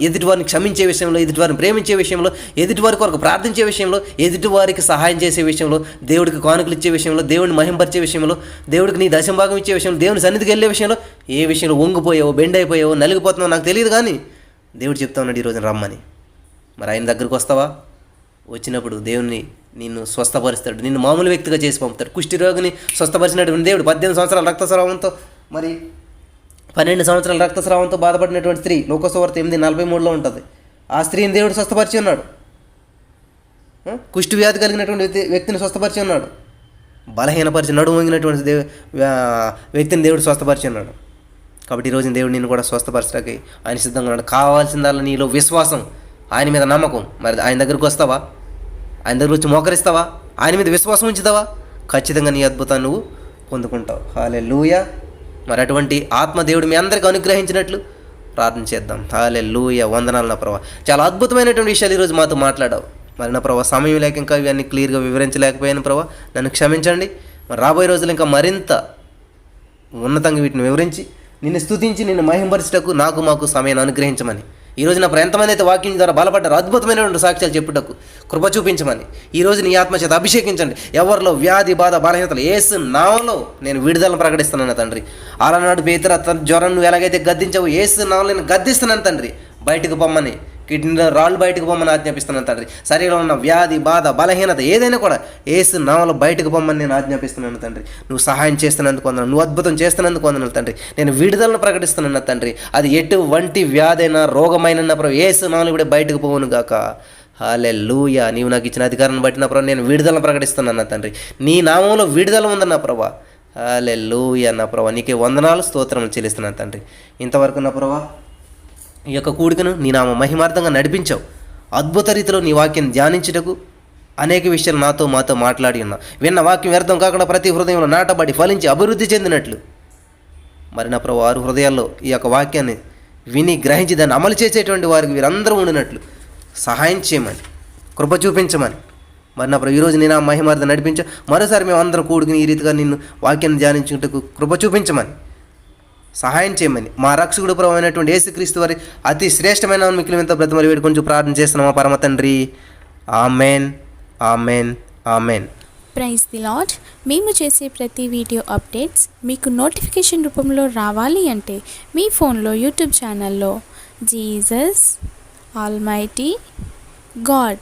ఎదుటివారిని క్షమించే విషయంలో, ఎదుటివారిని ప్రేమించే విషయంలో, ఎదుటివారి కొరకు ప్రార్థించే విషయంలో, ఎదుటివారికి సహాయం చేసే విషయంలో, దేవుడికి కానుకలు ఇచ్చే విషయంలో, దేవుడిని మహింపరిచే విషయంలో, దేవుడికి నీ దశంభాగం ఇచ్చే విషయంలో, దేవుని సన్నిధికి వెళ్ళే విషయంలో, ఏ విషయంలో వంగిపోయావో, బెండ్ అయిపోయావో, నలిగిపోతున్నావో నాకు తెలియదు, కానీ దేవుడు చెప్తా ఉన్నాడు ఈరోజు రమ్మని. మరి ఆయన దగ్గరికి వస్తావా? వచ్చినప్పుడు దేవుని నిన్ను స్వస్థపరుస్తాడు, నిన్ను మామూలు వ్యక్తిగా చేసి పంపుతాడు. కుష్టి రోగిని స్వస్థపరిచినటువంటి దేవుడు 18 సంవత్సరాల రక్తస్రావంతో, మరి 12 సంవత్సరాల రక్తస్రావంతో బాధపడినటువంటి స్త్రీ, లోకసువార్త 8:43లో ఉంటుంది. ఆ స్త్రీని దేవుడు స్వస్థపరిచి ఉన్నాడు. కుష్టి వ్యాధి కలిగినటువంటి వ్యక్తిని స్వస్థపరిచి ఉన్నాడు. బలహీనపరిచి నడుము వంగినటువంటి వ్యక్తిని దేవుడు స్వస్థపరిచి ఉన్నాడు. కాబట్టి ఈరోజు దేవుడు నిన్ను కూడా స్వస్థపరచడానికి ఆయన సిద్ధంగా ఉన్నాడు. కావాల్సిందల్లా నీలో విశ్వాసం, ఆయన మీద నమ్మకం. మరి ఆయన దగ్గరికి వస్తావా? ఆయన దగ్గర వచ్చి మోకరిస్తావా? ఆయన మీద విశ్వాసం ఉంచుతావా? ఖచ్చితంగా నీ అద్భుతాన్ని నువ్వు పొందుకుంటావు. హల్లెలూయా. మరి అటువంటి ఆత్మదేవుడు మీ అందరికీ అనుగ్రహించినట్లు ప్రార్థన చేద్దాం. హల్లెలూయా. వందనాలు నా ప్రభా. చాలా అద్భుతమైనటువంటి విషయాలు ఈరోజు మాతో మాట్లాడావు. మరి నా ప్రభా, సమయం లేక ఇంకా ఇవన్నీ క్లియర్గా వివరించలేకపోయాను ప్రభా, నన్ను క్షమించండి. మరి రాబోయే రోజులు ఇంకా మరింత ఉన్నతంగా వీటిని వివరించి నిన్ను స్తుతించి నిన్ను మహింపరచుటకు మాకు సమయాన్ని అనుగ్రహించమని ఈరోజు నా ఎంతమంది అయితే వాక్యం ద్వారా బలపడ్డారు, అద్భుతమైనటువంటి సాక్ష్యాలు చెప్పుటకు కృప చూపించమని ఈరోజు నీ ఆత్మ చేత అభిషేకించండి. ఎవరిలో వ్యాధి బాధ బలహీనతలు యేసు నామములో నేను విడుదలను ప్రకటిస్తున్నాను తండ్రి. ఆలనాడు పేతురు జ్వరం నువ్వు ఎలాగైతే గద్దించావు, యేసు నామములో నేను గద్దిస్తున్నాను తండ్రి. బయటకు పొమ్మని, కిడ్నీలో రాళ్ళు బయటకు పొమ్మని ఆజ్ఞాపిస్తున్నాను తండ్రి. శరీరంలో ఉన్న వ్యాధి బాధ బలహీనత ఏదైనా కూడా యేసు నామములో బయటకు పొమ్మని నేను ఆజ్ఞాపిస్తున్నాను తండ్రి. నువ్వు సహాయం చేస్తున్నందుకు వందనాలు, నువ్వు అద్భుతం చేస్తున్నందుకు వందనాలు తండ్రి. నేను విడుదలను ప్రకటిస్తున్నాను తండ్రి. అది ఎటువంటి వ్యాధైనా రోగమైన ప్రభు యేసు నామములో కూడా బయటకు పోవును గాక. హల్లెలూయా. నీవు నాకు ఇచ్చిన అధికారాన్ని బట్టి నా ప్రభు నేను విడుదలను ప్రకటిస్తున్నాను తండ్రి. నీ నామంలో విడుదల ఉందన్న ప్రభా. హల్లెలూయా నా ప్రభా, నీకే వందనాలు స్తోత్రములు చెల్లిస్తున్నాను తండ్రి. ఇంతవరకు నా ప్రభా ఈ యొక్క కూడికను నీ నామ మహిమార్థంగా నడిపించావు. అద్భుత రీతిలో నీ వాక్యం ధ్యానించుటకు అనేక విషయాలు మాతో మాట్లాడి ఉన్నావు. విన్న వాక్యం వ్యర్థం కాకుండా ప్రతి హృదయంలో నాటబడి ఫలించి అభివృద్ధి చెందినట్లు మరి నా ప్రభు వారి హృదయాల్లో ఈ యొక్క వాక్యాన్ని విని గ్రహించి దాన్ని అమలు చేసేటువంటి వారికి వీరందరూ ఉండినట్లు సహాయం చేయమని, కృప చూపించమని మరి నా ప్రభు ఈరోజు నేను ఆ మహిమార్థం నడిపించా. మరోసారి మేము అందరం కూడుకుని ఈ రీతిగా నిన్ను వాక్యాన్ని ధ్యానించుటకు కృప చూపించమని, సహాయం చేయమని మా రక్షకుడు ప్రభు అయినటువంటి యేసుక్రీస్తు వారి అతి శ్రేష్టమైన మిక్కిలింత బ్రతిమలు వేడుకొని ప్రార్థన చేస్తున్నామా పరమ తండ్రి. Amen, amen, amen. Praise the Lord. మేము చేసే ప్రతి వీడియో అప్డేట్స్ మీకు నోటిఫికేషన్ రూపంలో రావాలి అంటే మీ ఫోన్లో యూట్యూబ్ ఛానల్లో జీసస్ ఆల్మైటీ గాడ్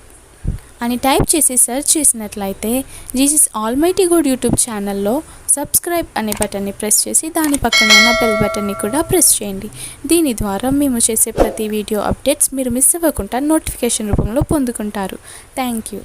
అని టైప్ చేసి సెర్చ్ చేసినట్లయితే జీసస్ ఆల్మైటీ గాడ్ యూట్యూబ్ ఛానల్లో సబ్స్క్రైబ్ అనే బటన్ని ప్రెస్ చేసి దాని పక్కన ఉన్న బెల్ బటన్ని కూడా ప్రెస్ చేయండి. దీని ద్వారా మేము చేసే ప్రతి వీడియో అప్డేట్స్ మీరు మిస్ అవ్వకుండా నోటిఫికేషన్ రూపంలో పొందుకుంటారు. Thank you.